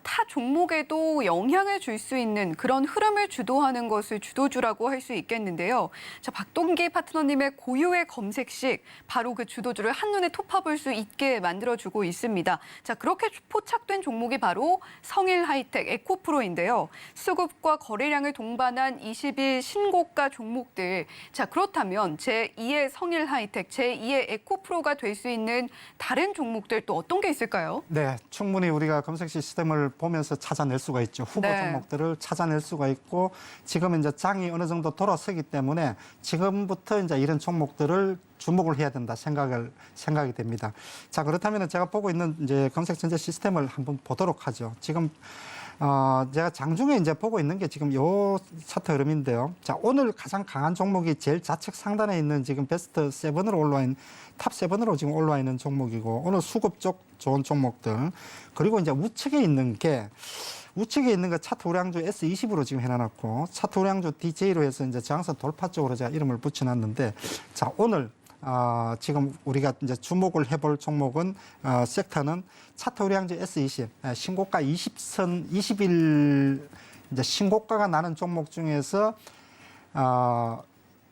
[SPEAKER 2] 타 종목에도 영향을 줄 수 있는 그런 흐름을 주도하는 것을 주도주라고 할 수 있겠는데요. 자, 박동기 파트너님의 고유의 검색식, 바로 그 주도주를 한눈에 톱합을 수 있게 만들어주고 있습니다. 자, 그렇게 포착된 종목이 바로 성일하이텍, 에코프로인데요. 수급과 거래량을 동반한 20일 신고가 종목들. 자, 그렇다면 제2의 성일하이텍, 제2의 에코프로가 될 수 있는 다른 종목들 또 어떤 게 있을까요?
[SPEAKER 3] 네, 충분히 우리가 검색 시스템을 보면서 찾아낼 수가 있죠. 후보
[SPEAKER 2] 네.
[SPEAKER 3] 종목들을 찾아낼 수가 있고 지금 이제 장이 어느 정도 돌아서기 때문에 지금부터 이제 이런 종목들을 주목을 해야 된다 생각이 됩니다. 자, 그렇다면 제가 보고 있는 이제 검색 전제 시스템을 한번 보도록 하죠. 지금 제가 장중에 이제 보고 있는 게 지금 요 차트 흐름인데요. 자, 오늘 가장 강한 종목이 제일 좌측 상단에 있는 지금 베스트 7으로 올라와 있는 탑 7으로 지금 올라와 있는 종목이고 오늘 수급 쪽 좋은 종목들 그리고 이제 우측에 있는 거 차트 우량주 S20으로 지금 해놔놨고 차트 우량주 DJ로 해서 이제 저항선 돌파 쪽으로 제가 이름을 붙여놨는데 자, 오늘 지금 우리가 이제 주목을 해볼 종목은 섹터는 차트 우량주 S20 신고가 20일 이제 신고가가 나는 종목 중에서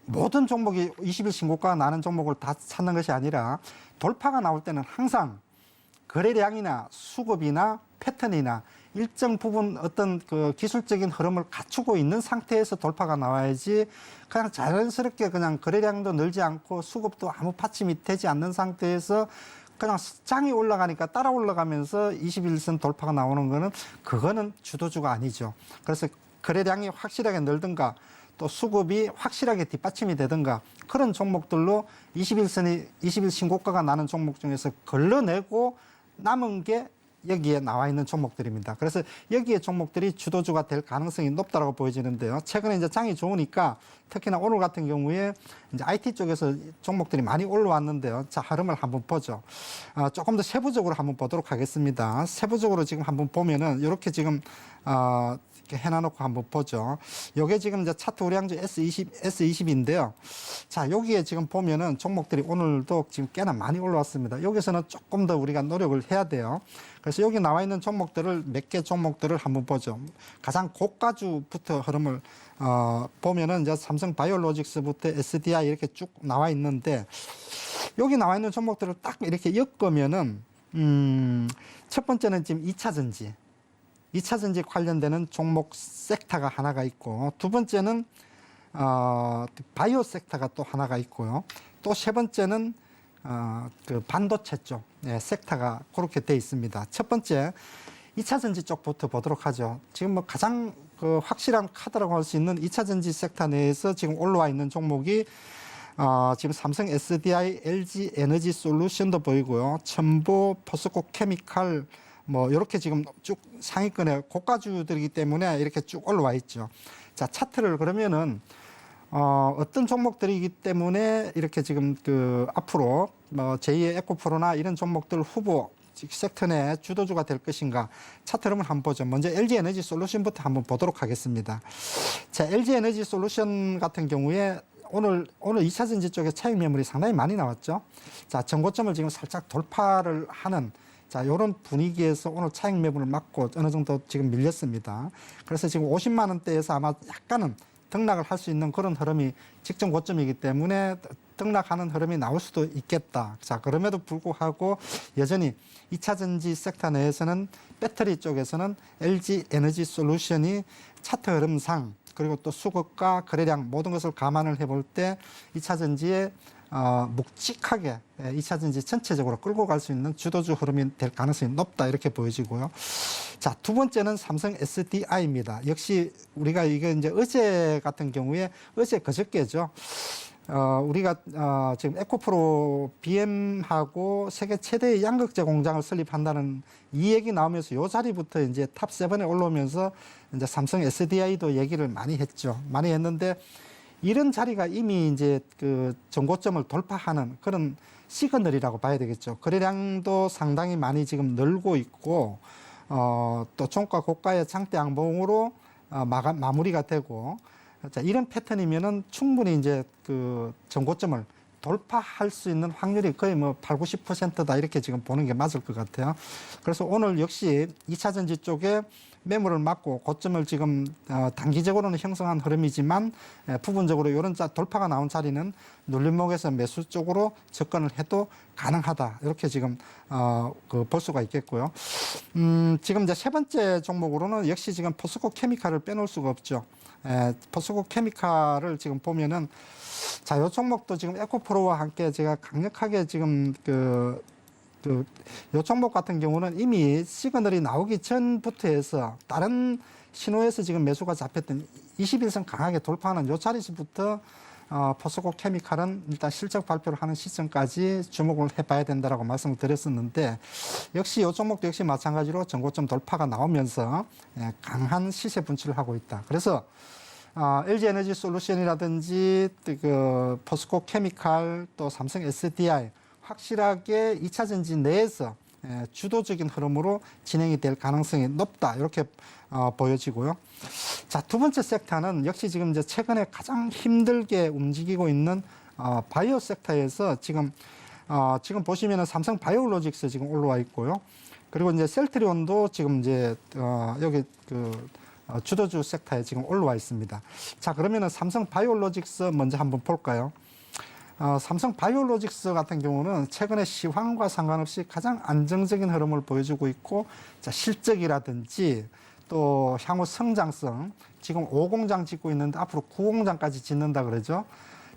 [SPEAKER 3] 모든 종목이 20일 신고가가 나는 종목을 다 찾는 것이 아니라 돌파가 나올 때는 항상 거래량이나 수급이나 패턴이나 일정 부분 어떤 그 기술적인 흐름을 갖추고 있는 상태에서 돌파가 나와야지 그냥 자연스럽게 그냥 거래량도 늘지 않고 수급도 아무 받침이 되지 않는 상태에서 그냥 장이 올라가니까 따라 올라가면서 21선 돌파가 나오는 거는 그거는 주도주가 아니죠. 그래서 거래량이 확실하게 늘든가 또 수급이 확실하게 뒷받침이 되든가 그런 종목들로 21일 신고가가 나는 종목 중에서 걸러내고 남은 게 여기에 나와 있는 종목들입니다. 그래서 여기에 종목들이 주도주가 될 가능성이 높다고 보여지는데요. 최근에 이제 장이 좋으니까 특히나 오늘 같은 경우에 이제 IT 쪽에서 종목들이 많이 올라왔는데요. 자, 흐름을 한번 보죠. 조금 더 세부적으로 한번 보도록 하겠습니다. 세부적으로 지금 한번 보면은 이렇게 지금 이렇게 해놔놓고 한번 보죠. 요게 지금 이제 차트 우량주 S20인데요. 자, 여기에 지금 보면은 종목들이 오늘도 지금 꽤나 많이 올라왔습니다. 여기서는 조금 더 우리가 노력을 해야 돼요. 그래서 여기 나와 있는 종목들을 몇 개 종목들을 한번 보죠. 가장 고가주부터 흐름을 보면은 이제 삼성 바이오로직스부터 SDI 이렇게 쭉 나와 있는데 여기 나와 있는 종목들을 딱 이렇게 엮으면은 첫 번째는 지금 2차 전지 관련되는 종목 섹터가 하나가 있고 두 번째는 바이오 섹터가 또 하나가 있고요. 또 세 번째는 그 반도체 쪽 섹터가 그렇게 돼 있습니다. 첫 번째 2차 전지 쪽부터 보도록 하죠. 지금 뭐 가장 그 확실한 카드라고 할 수 있는 2차 전지 섹터 내에서 지금 올라와 있는 종목이 지금 삼성 SDI, LG 에너지 솔루션도 보이고요. 첨보, 포스코 케미칼 뭐 이렇게 지금 쭉 상위권에 고가주들이기 때문에 이렇게 쭉 올라와 있죠. 자, 차트를 그러면은 어떤 종목들이기 때문에 이렇게 지금 그 앞으로 뭐 제2의 에코프로나 이런 종목들 후보 섹터 내 주도주가 될 것인가 차트 흐름을 한번 보죠. 먼저 LG 에너지 솔루션부터 한번 보도록 하겠습니다. 자, LG 에너지 솔루션 같은 경우에 오늘 2차 전지 쪽에 차익 매물이 상당히 많이 나왔죠. 자, 전고점을 지금 살짝 돌파를 하는 자, 요런 분위기에서 오늘 차익 매물을 맞고 어느 정도 지금 밀렸습니다. 그래서 지금 50만 원대에서 아마 약간은 등락을 할 수 있는 그런 흐름이 직전 고점이기 때문에 등락하는 흐름이 나올 수도 있겠다. 자, 그럼에도 불구하고 여전히 2차 전지 섹터 내에서는 배터리 쪽에서는 LG 에너지 솔루션이 차트 흐름상 그리고 또 수급과 거래량 모든 것을 감안을 해볼 때 2차 전지에 묵직하게 2차 전지 전체적으로 끌고 갈 수 있는 주도주 흐름이 될 가능성이 높다 이렇게 보여지고요. 자, 두 번째는 삼성 SDI입니다. 역시 우리가 이게 이제 어제 같은 경우에 그저께죠. 우리가 지금 에코프로 BM하고 세계 최대의 양극재 공장을 설립한다는 이 얘기 나오면서 요 자리부터 이제 탑 7에 올라오면서 이제 삼성 SDI도 얘기를 많이 했죠. 많이 했는데 이런 자리가 이미 이제 그 전고점을 돌파하는 그런 시그널이라고 봐야 되겠죠. 거래량도 상당히 많이 지금 늘고 있고, 또 종가 고가의 장대 양봉으로 마무리가 되고, 자, 이런 패턴이면은 충분히 이제 그 전고점을 돌파할 수 있는 확률이 거의 뭐 8, 90%다 이렇게 지금 보는 게 맞을 것 같아요. 그래서 오늘 역시 2차 전지 쪽에 매물을 맞고 고점을 지금 단기적으로는 형성한 흐름이지만 부분적으로 이런 돌파가 나온 자리는 눌림목에서 매수 쪽으로 접근을 해도 가능하다 이렇게 지금 볼 수가 있겠고요. 지금 이제 세 번째 종목으로는 역시 지금 포스코 케미칼을 빼놓을 수가 없죠. 포스코 케미칼을 지금 보면은 자, 이 종목도 지금 에코프로와 함께 제가 강력하게 지금 요 종목 같은 경우는 이미 시그널이 나오기 전부터 해서 다른 신호에서 지금 매수가 잡혔던 21선 강하게 돌파하는 요 자리부터 포스코 케미칼은 일단 실적 발표를 하는 시점까지 주목을 해봐야 된다라고 말씀을 드렸었는데 역시 이 종목도 역시 마찬가지로 전고점 돌파가 나오면서 강한 시세 분출을 하고 있다. 그래서 LG에너지 솔루션이라든지 그 포스코 케미칼 또 삼성 SDI 확실하게 2차 전지 내에서 주도적인 흐름으로 진행이 될 가능성이 높다 이렇게 보여지고요. 자, 두 번째 섹터는 역시 지금 이제 최근에 가장 힘들게 움직이고 있는 바이오 섹터에서 지금 보시면은 삼성 바이오로직스 지금 올라와 있고요. 그리고 이제 셀트리온도 지금 이제 여기 주도주 섹터에 지금 올라와 있습니다. 자, 그러면은 삼성 바이오로직스 먼저 한번 볼까요? 삼성 바이오로직스 같은 경우는 최근에 시황과 상관없이 가장 안정적인 흐름을 보여주고 있고, 자, 실적이라든지 또 향후 성장성, 지금 5공장 짓고 있는데 앞으로 9공장까지 짓는다 그러죠.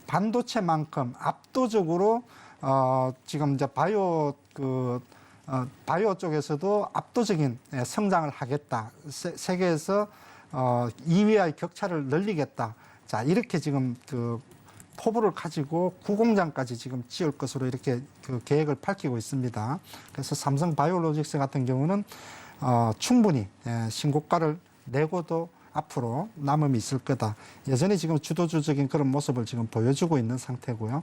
[SPEAKER 3] 반도체만큼 압도적으로 지금 이제 바이오 쪽에서도 압도적인 성장을 하겠다. 세계에서 2위와의 격차를 늘리겠다. 자, 이렇게 지금 포부를 가지고 9공장까지 지금 지을 것으로 이렇게 계획을 밝히고 있습니다. 그래서 삼성 바이오로직스 같은 경우는 충분히 신고가를 내고도 앞으로 남음이 있을 거다. 여전히 지금 주도주적인 그런 모습을 지금 보여주고 있는 상태고요.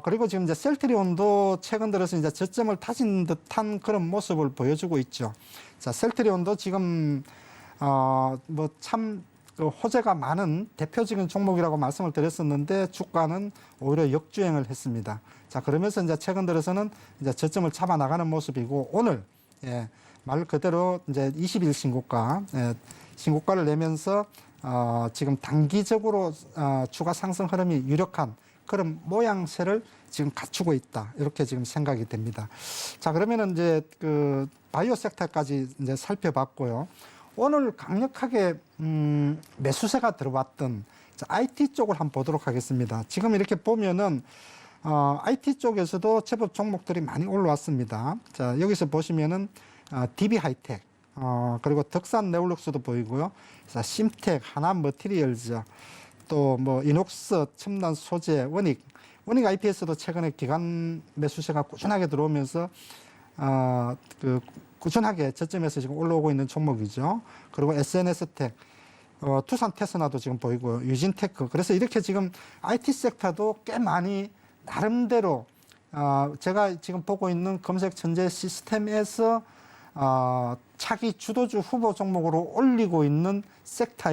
[SPEAKER 3] 그리고 지금 이제 셀트리온도 최근 들어서 이제 저점을 다진 듯한 그런 모습을 보여주고 있죠. 자, 셀트리온도 지금 호재가 많은 대표적인 종목이라고 말씀을 드렸었는데 주가는 오히려 역주행을 했습니다. 자, 그러면서 이제 최근 들어서는 이제 저점을 잡아 나가는 모습이고 오늘 말 그대로 이제 20일 신고가를 내면서 지금 단기적으로 추가 상승 흐름이 유력한 그런 모양새를 지금 갖추고 있다. 이렇게 지금 생각이 됩니다. 자, 그러면은 이제 바이오 섹터까지 이제 살펴봤고요. 오늘 강력하게 매수세가 들어왔던 IT 쪽을 한번 보도록 하겠습니다. 지금 이렇게 보면은 IT 쪽에서도 제법 종목들이 많이 올라왔습니다. 자, 여기서 보시면은 DB 하이텍, 그리고 덕산 네올룩스도 보이고요. 자, 심텍, 하남 머티리얼즈, 또 뭐 이녹스, 첨단 소재, 원익 IPS도 최근에 기관 매수세가 꾸준하게 들어오면서 꾸준하게 저점에서 지금 올라오고 있는 종목이죠. 그리고 SNS텍, 투산 테스나도 지금 보이고요. 유진테크. 그래서 이렇게 지금 IT 섹터도 꽤 많이 나름대로 제가 지금 보고 있는 검색 전제 시스템에서 차기 주도주 후보 종목으로 올리고 있는 섹터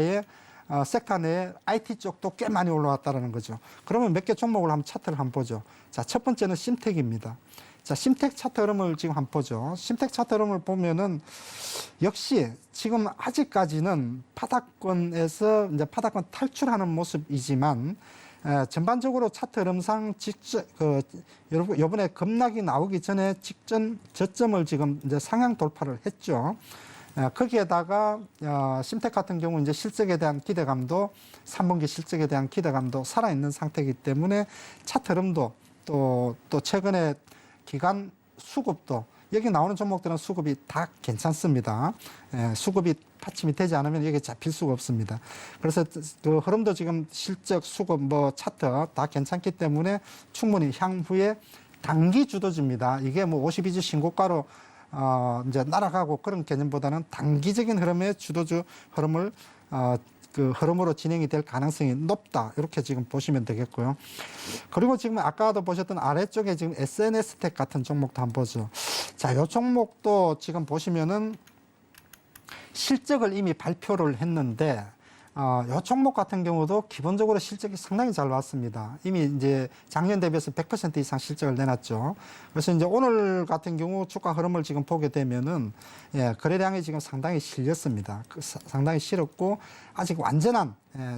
[SPEAKER 3] 내에 IT 쪽도 꽤 많이 올라왔다는 거죠. 그러면 몇 개 종목을 한번 차트를 한번 보죠. 자, 첫 번째는 심텍입니다. 자, 심텍 차트 흐름을 지금 한번 보죠. 심텍 차트 흐름을 보면은 역시 지금 아직까지는 바닥권에서 이제 바닥권 탈출하는 모습이지만 전반적으로 차트 흐름상 요번에 급락이 나오기 전에 직전 저점을 지금 이제 상향 돌파를 했죠. 거기에다가 심텍 같은 경우 이제 실적에 대한 기대감도 3분기 실적에 대한 기대감도 살아있는 상태이기 때문에 차트 흐름도 또 최근에 기간 수급도 여기 나오는 종목들은 수급이 다 괜찮습니다. 수급이 받침이 되지 않으면 여기 잡힐 수가 없습니다. 그래서 그 흐름도 지금 실적, 수급, 차트 다 괜찮기 때문에 충분히 향후에 단기 주도주입니다. 이게 뭐 52주 신고가로 이제 날아가고 그런 개념보다는 단기적인 흐름의 주도주 흐름을 흐름으로 진행이 될 가능성이 높다. 이렇게 지금 보시면 되겠고요. 그리고 지금 아까도 보셨던 아래쪽에 지금 SNS텍 같은 종목도 한번 보죠. 자, 이 종목도 지금 보시면은 실적을 이미 발표를 했는데 요 종목 같은 경우도 기본적으로 실적이 상당히 잘 왔습니다. 이미 이제 작년 대비해서 100% 이상 실적을 내놨죠. 그래서 이제 오늘 같은 경우 주가 흐름을 지금 보게 되면은 예, 거래량이 지금 상당히 실렸습니다. 상당히 실었고 아직 완전한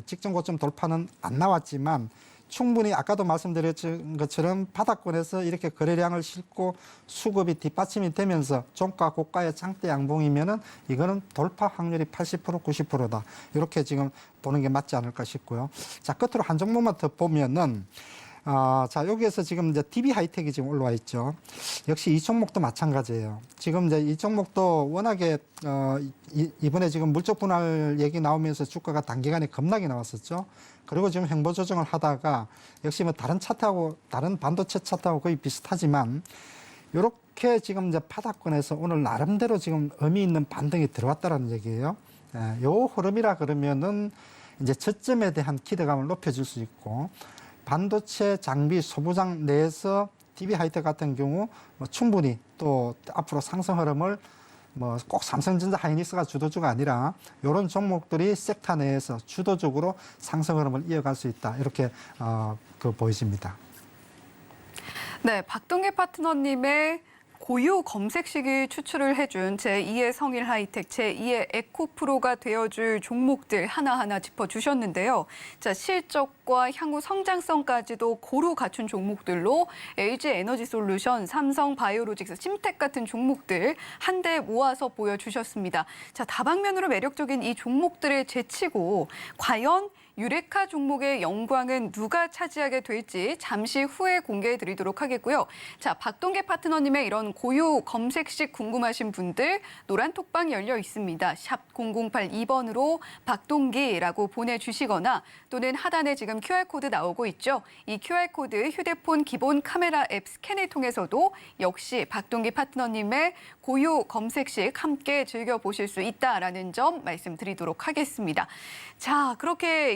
[SPEAKER 3] 직전 고점 돌파는 안 나왔지만 충분히 아까도 말씀드렸던 것처럼 바닥권에서 이렇게 거래량을 싣고 수급이 뒷받침이 되면서 종가 고가의 장대 양봉이면은 이거는 돌파 확률이 80% 90%다. 이렇게 지금 보는 게 맞지 않을까 싶고요. 자, 끝으로 한 종목만 더 보면은 자, 여기에서 지금 이제 DB 하이텍이 지금 올라와 있죠. 역시 이 종목도 마찬가지예요. 지금 이제 이 종목도 워낙에 이번에 지금 물적 분할 얘기 나오면서 주가가 단기간에 급락이 나왔었죠. 그리고 지금 횡보 조정을 하다가 역시 뭐 다른 차트하고 다른 반도체 차트하고 거의 비슷하지만 이렇게 지금 이제 바닥권에서 오늘 나름대로 지금 의미 있는 반등이 들어왔다라는 얘기예요. 요 흐름이라 그러면은 이제 저점에 대한 기대감을 높여줄 수 있고 반도체 장비 소부장 내에서 DB 하이텍 같은 경우 뭐 충분히 또 앞으로 상승 흐름을 뭐 꼭 삼성전자 하이닉스가 주도주가 아니라 이런 종목들이 섹터 내에서 주도적으로 상승 흐름을 이어갈 수 있다. 이렇게 보여집니다.
[SPEAKER 2] 네, 박동계 파트너님의 고유 검색식이 추출을 해준 제2의 성일 하이텍, 제2의 에코프로가 되어줄 종목들 하나하나 짚어주셨는데요. 자, 실적과 향후 성장성까지도 고루 갖춘 종목들로 LG 에너지 솔루션, 삼성 바이오로직스, 심텍 같은 종목들 한데 모아서 보여주셨습니다. 자, 다방면으로 매력적인 이 종목들을 제치고 과연 유레카 종목의 영광은 누가 차지하게 될지 잠시 후에 공개해 드리도록 하겠고요. 자, 박동계 파트너님의 이런 고유 검색식 궁금하신 분들 노란 톡방 열려 있습니다. 샵 0082번으로 박동기라고 보내주시거나 또는 하단에 지금 QR코드 나오고 있죠. 이 QR코드 휴대폰 기본 카메라 앱 스캔을 통해서도 역시 박동기 파트너님의 고유 검색식 함께 즐겨보실 수 있다라는 점 말씀드리도록 하겠습니다. 자,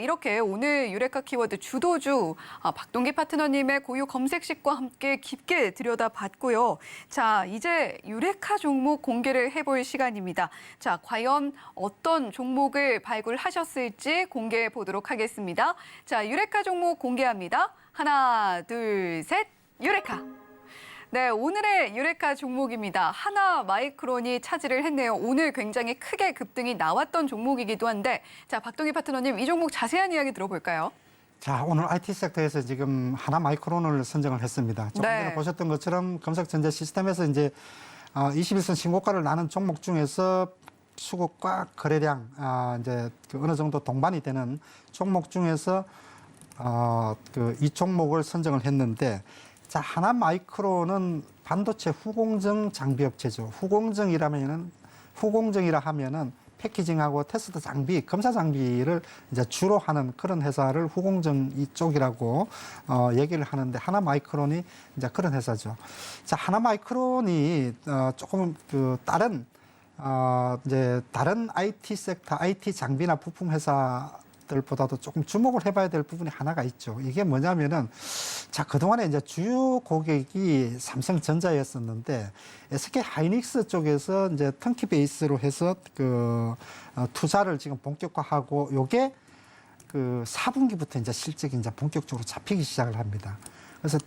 [SPEAKER 2] 이렇게 오늘 유레카 키워드 주도주 박동기 파트너님의 고유 검색식과 함께 깊게 들여다봤고요. 자, 이제 유레카 종목 공개를 해볼 시간입니다. 자, 과연 어떤 종목을 발굴하셨을지 공개해 보도록 하겠습니다. 자, 유레카 종목 공개합니다. 하나, 둘, 셋, 유레카. 네, 오늘의 유레카 종목입니다. 하나 마이크론이 차지를 했네요. 오늘 굉장히 크게 급등이 나왔던 종목이기도 한데, 자, 박동희 파트너님, 이 종목 자세한 이야기 들어볼까요?
[SPEAKER 3] 자, 오늘 IT 섹터에서 지금 하나 마이크론을 선정을 했습니다. 조금 전에 보셨던 것처럼 검색전자 시스템에서 이제 21선 신고가를 나는 종목 중에서 수급과 거래량 이제 어느 정도 동반이 되는 종목 중에서 이 종목을 선정을 했는데. 자, 하나 마이크론은 반도체 후공정 장비 업체죠. 후공정이라 하면은 패키징하고 테스트 장비, 검사 장비를 이제 주로 하는 그런 회사를 후공정 이쪽이라고 얘기를 하는데 하나 마이크론이 이제 그런 회사죠. 자, 하나 마이크론이 조금 다른 IT 섹터, IT 장비나 부품 회사들보다도 조금 주목을 해봐야 될 부분이 하나가 있죠. 이게 뭐냐면은, 자, 그동안에 이제 주요 고객이 삼성전자였었는데, SK 하이닉스 쪽에서 이제 턴키 베이스로 해서 투자를 지금 본격화하고, 요게 4분기부터 이제 실적이 이제 본격적으로 잡히기 시작을 합니다. 그래서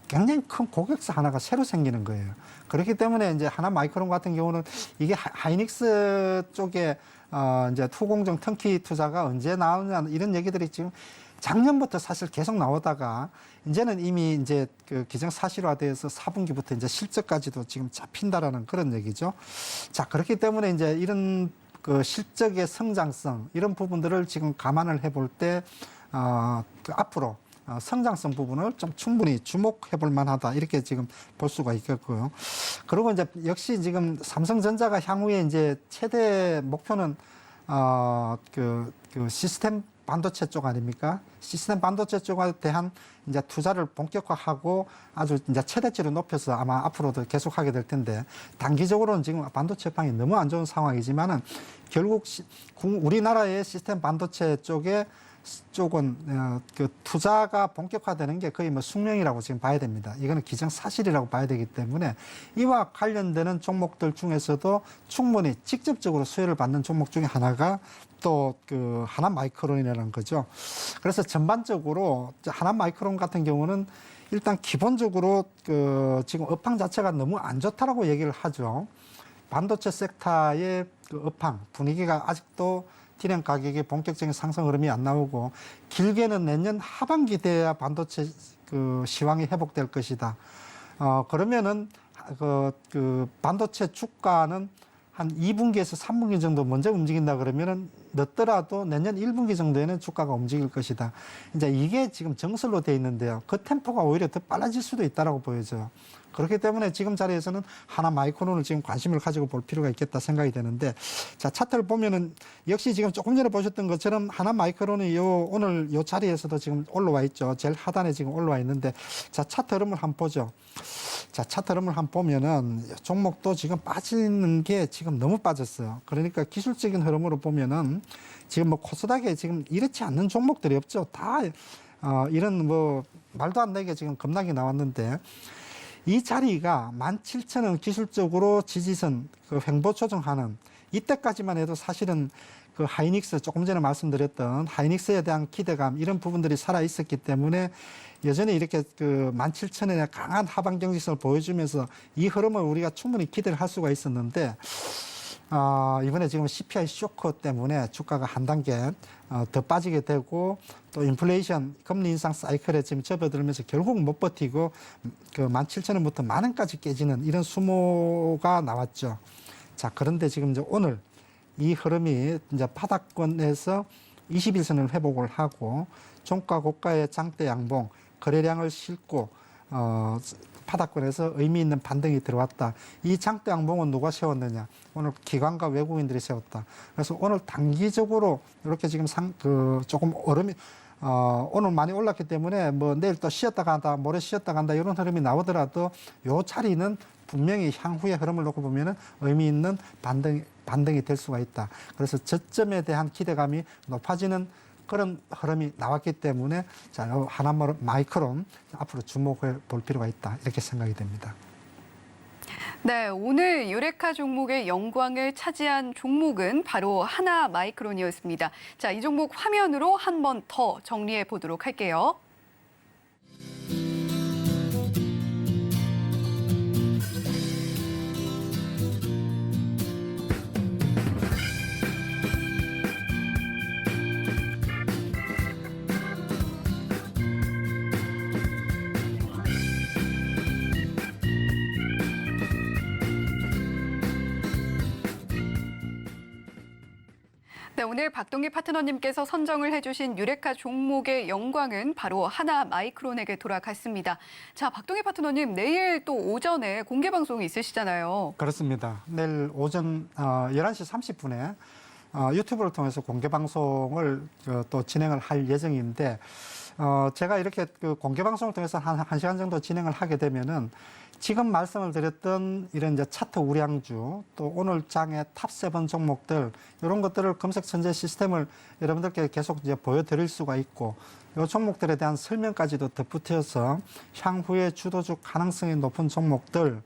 [SPEAKER 3] 굉장히 큰 고객사 하나가 새로 생기는 거예요. 그렇기 때문에 이제 하나 마이크론 같은 경우는 이게 하이닉스 쪽에 이제 후공정 턴키 투자가 언제 나오냐 이런 얘기들이 지금 작년부터 사실 계속 나오다가 이제는 이미 이제 기정사실화돼서 4분기부터 이제 실적까지도 지금 잡힌다라는 그런 얘기죠. 자, 그렇기 때문에 이제 이런 실적의 성장성 이런 부분들을 지금 감안을 해볼 때 앞으로 성장성 부분을 좀 충분히 주목해 볼 만하다. 이렇게 지금 볼 수가 있겠고요. 그리고 이제 역시 지금 삼성전자가 향후에 이제 최대 목표는 시스템 반도체 쪽 아닙니까? 시스템 반도체 쪽에 대한 이제 투자를 본격화하고 아주 이제 최대치로 높여서 아마 앞으로도 계속하게 될 텐데 단기적으로는 지금 반도체 방이 너무 안 좋은 상황이지만은 결국 우리나라의 시스템 반도체 쪽에 쪽은 그 투자가 본격화되는 게 거의 뭐 숙명이라고 지금 봐야 됩니다. 이거는 기정사실이라고 봐야 되기 때문에 이와 관련되는 종목들 중에서도 충분히 직접적으로 수혜를 받는 종목 중에 하나가 또 그 하나마이크론이라는 거죠. 그래서 전반적으로 하나마이크론 같은 경우는 일단 기본적으로 그 지금 업황 자체가 너무 안 좋다라고 얘기를 하죠. 반도체 섹터의 그 업황 분위기가 아직도 디램 가격의 본격적인 상승 흐름이 안 나오고 길게는 내년 하반기 돼야 반도체 그 시황이 회복될 것이다. 그러면은 그 반도체 주가는 한 2분기에서 3분기 정도 먼저 움직인다 그러면은 늦더라도 내년 1분기 정도에는 주가가 움직일 것이다. 이제 이게 지금 정설로 돼 있는데요. 그 템포가 오히려 더 빨라질 수도 있다라고 보여져요. 그렇기 때문에 지금 자리에서는 하나마이크론을 지금 관심을 가지고 볼 필요가 있겠다 생각이 되는데, 자, 차트를 보면은 역시 지금 조금 전에 보셨던 것처럼 하나마이크론이 오늘 요 자리에서도 지금 올라와 있죠. 제일 하단에 지금 올라와 있는데, 자, 차트 흐름을 한번 보죠. 자, 차트 흐름을 한번 보면은 종목도 지금 빠지는 게 지금 너무 빠졌어요. 그러니까 기술적인 흐름으로 보면은 지금 뭐 코스닥에 지금 이렇지 않는 종목들이 없죠. 다 이런 뭐 말도 안 되게 지금 급락이 나왔는데, 이 자리가 17,000원 기술적으로 지지선 그 횡보 조정하는 이때까지만 해도 사실은 그 하이닉스 조금 전에 말씀드렸던 하이닉스에 대한 기대감 이런 부분들이 살아 있었기 때문에 여전히 이렇게 그 17,000원의 강한 하방 경직선을 보여주면서 이 흐름을 우리가 충분히 기대를 할 수가 있었는데, 이번에 지금 CPI 쇼크 때문에 주가가 한 단계 더 빠지게 되고 또 인플레이션 금리 인상 사이클에 지금 접어들면서 결국 못 버티고 그 17,000원부터 10,000원까지 깨지는 이런 수모가 나왔죠. 자, 그런데 지금 이제 오늘 이 흐름이 이제 바닥권에서 21선을 회복을 하고 종가 고가의 장대 양봉 거래량을 싣고 바닥권에서 의미 있는 반등이 들어왔다. 이 장대 양봉은 누가 세웠느냐? 오늘 기관과 외국인들이 세웠다. 그래서 오늘 단기적으로 이렇게 지금 조금 얼음이 오늘 많이 올랐기 때문에 뭐 내일 또 쉬었다 간다, 모레 쉬었다 간다 이런 흐름이 나오더라도 요 자리는 분명히 향후의 흐름을 놓고 보면은 의미 있는 반등이 될 수가 있다. 그래서 저점에 대한 기대감이 높아지는 그런 흐름이 나왔기 때문에 자, 하나마이크론 앞으로 주목해 볼 필요가 있다. 이렇게 생각이 됩니다.
[SPEAKER 2] 네, 오늘 유레카 종목의 영광을 차지한 종목은 바로 하나마이크론이었습니다. 자, 이 종목 화면으로 한 번 더 정리해 보도록 할게요. 네, 오늘 박동기 파트너님께서 선정을 해주신 유레카 종목의 영광은 바로 하나마이크론에게 돌아갔습니다. 자, 박동기 파트너님, 내일 또 오전에 공개 방송이 있으시잖아요.
[SPEAKER 3] 그렇습니다. 내일 오전 11시 30분에 유튜브를 통해서 공개 방송을 또 진행을 할 예정인데, 제가 이렇게 그 공개 방송을 통해서 한 1시간 정도 진행을 하게 되면은 지금 말씀을 드렸던 이런 이제 차트 우량주 또 오늘 장의 탑7 종목들 이런 것들을 검색 선제 시스템을 여러분들께 계속 이제 보여드릴 수가 있고 이 종목들에 대한 설명까지도 덧붙여서 향후에 주도주 가능성이 높은 종목들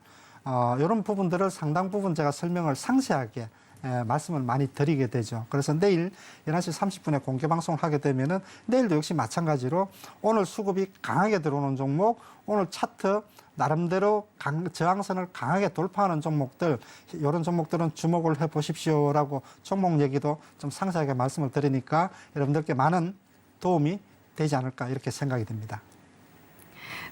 [SPEAKER 3] 이런 부분들을 상당 부분 제가 설명을 상세하게 말씀을 많이 드리게 되죠. 그래서 내일 11시 30분에 공개 방송을 하게 되면은 내일도 역시 마찬가지로 오늘 수급이 강하게 들어오는 종목, 오늘 차트 나름대로 저항선을 강하게 돌파하는 종목들, 이런 종목들은 주목을 해 보십시오라고 종목 얘기도 좀 상세하게 말씀을 드리니까 여러분들께 많은 도움이 되지 않을까 이렇게 생각이 듭니다.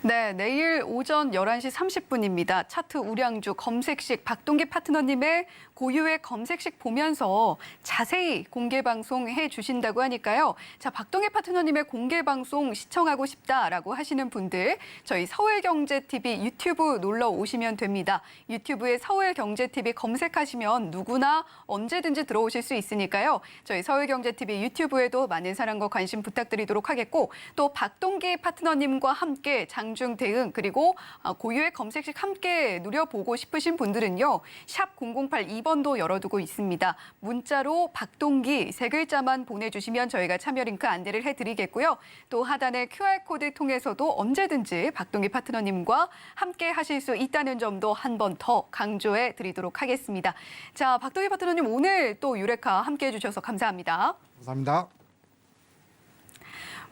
[SPEAKER 2] 네, 내일 오전 11시 30분입니다. 차트 우량주 검색식 박동기 파트너님의 고유의 검색식 보면서 자세히 공개 방송 해 주신다고 하니까요. 자, 박동기 파트너님의 공개 방송 시청하고 싶다라고 하시는 분들 저희 서울경제TV 유튜브 놀러 오시면 됩니다. 유튜브에 서울경제TV 검색하시면 누구나 언제든지 들어오실 수 있으니까요. 저희 서울경제TV 유튜브에도 많은 사랑과 관심 부탁드리도록 하겠고 또 박동기 파트너님과 함께 장중 안중 대응 그리고 고유의 검색식 함께 누려보고 싶으신 분들은요. 샵 0082번도 열어두고 있습니다. 문자로 박동기 세 글자만 보내주시면 저희가 참여 링크 안내를 해드리겠고요. 또 하단의 QR코드 통해서도 언제든지 박동기 파트너님과 함께 하실 수 있다는 점도 한 번 더 강조해 드리도록 하겠습니다. 자, 박동기 파트너님 오늘 또 유레카 함께 해주셔서 감사합니다.
[SPEAKER 3] 감사합니다.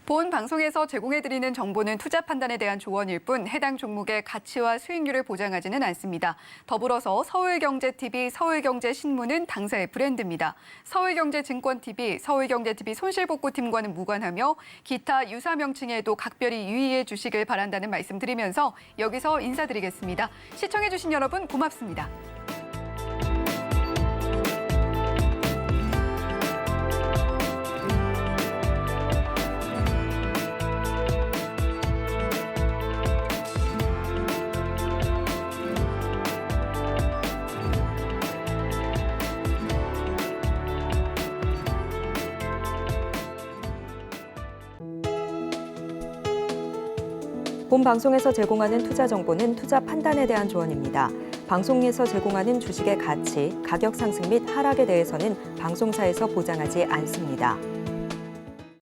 [SPEAKER 2] 본 방송에서 제공해드리는 정보는 투자 판단에 대한 조언일 뿐 해당 종목의 가치와 수익률을 보장하지는 않습니다. 더불어서 서울경제TV, 서울경제신문은 당사의 브랜드입니다. 서울경제증권TV, 서울경제TV 손실복구팀과는 무관하며 기타 유사 명칭에도 각별히 유의해 주시길 바란다는 말씀 드리면서 여기서 인사드리겠습니다. 시청해주신 여러분 고맙습니다.
[SPEAKER 1] 본 방송에서 제공하는 투자 정보는 투자 판단에 대한 조언입니다. 방송에서 제공하는 주식의 가치, 가격 상승 및 하락에 대해서는 방송사에서 보장하지 않습니다.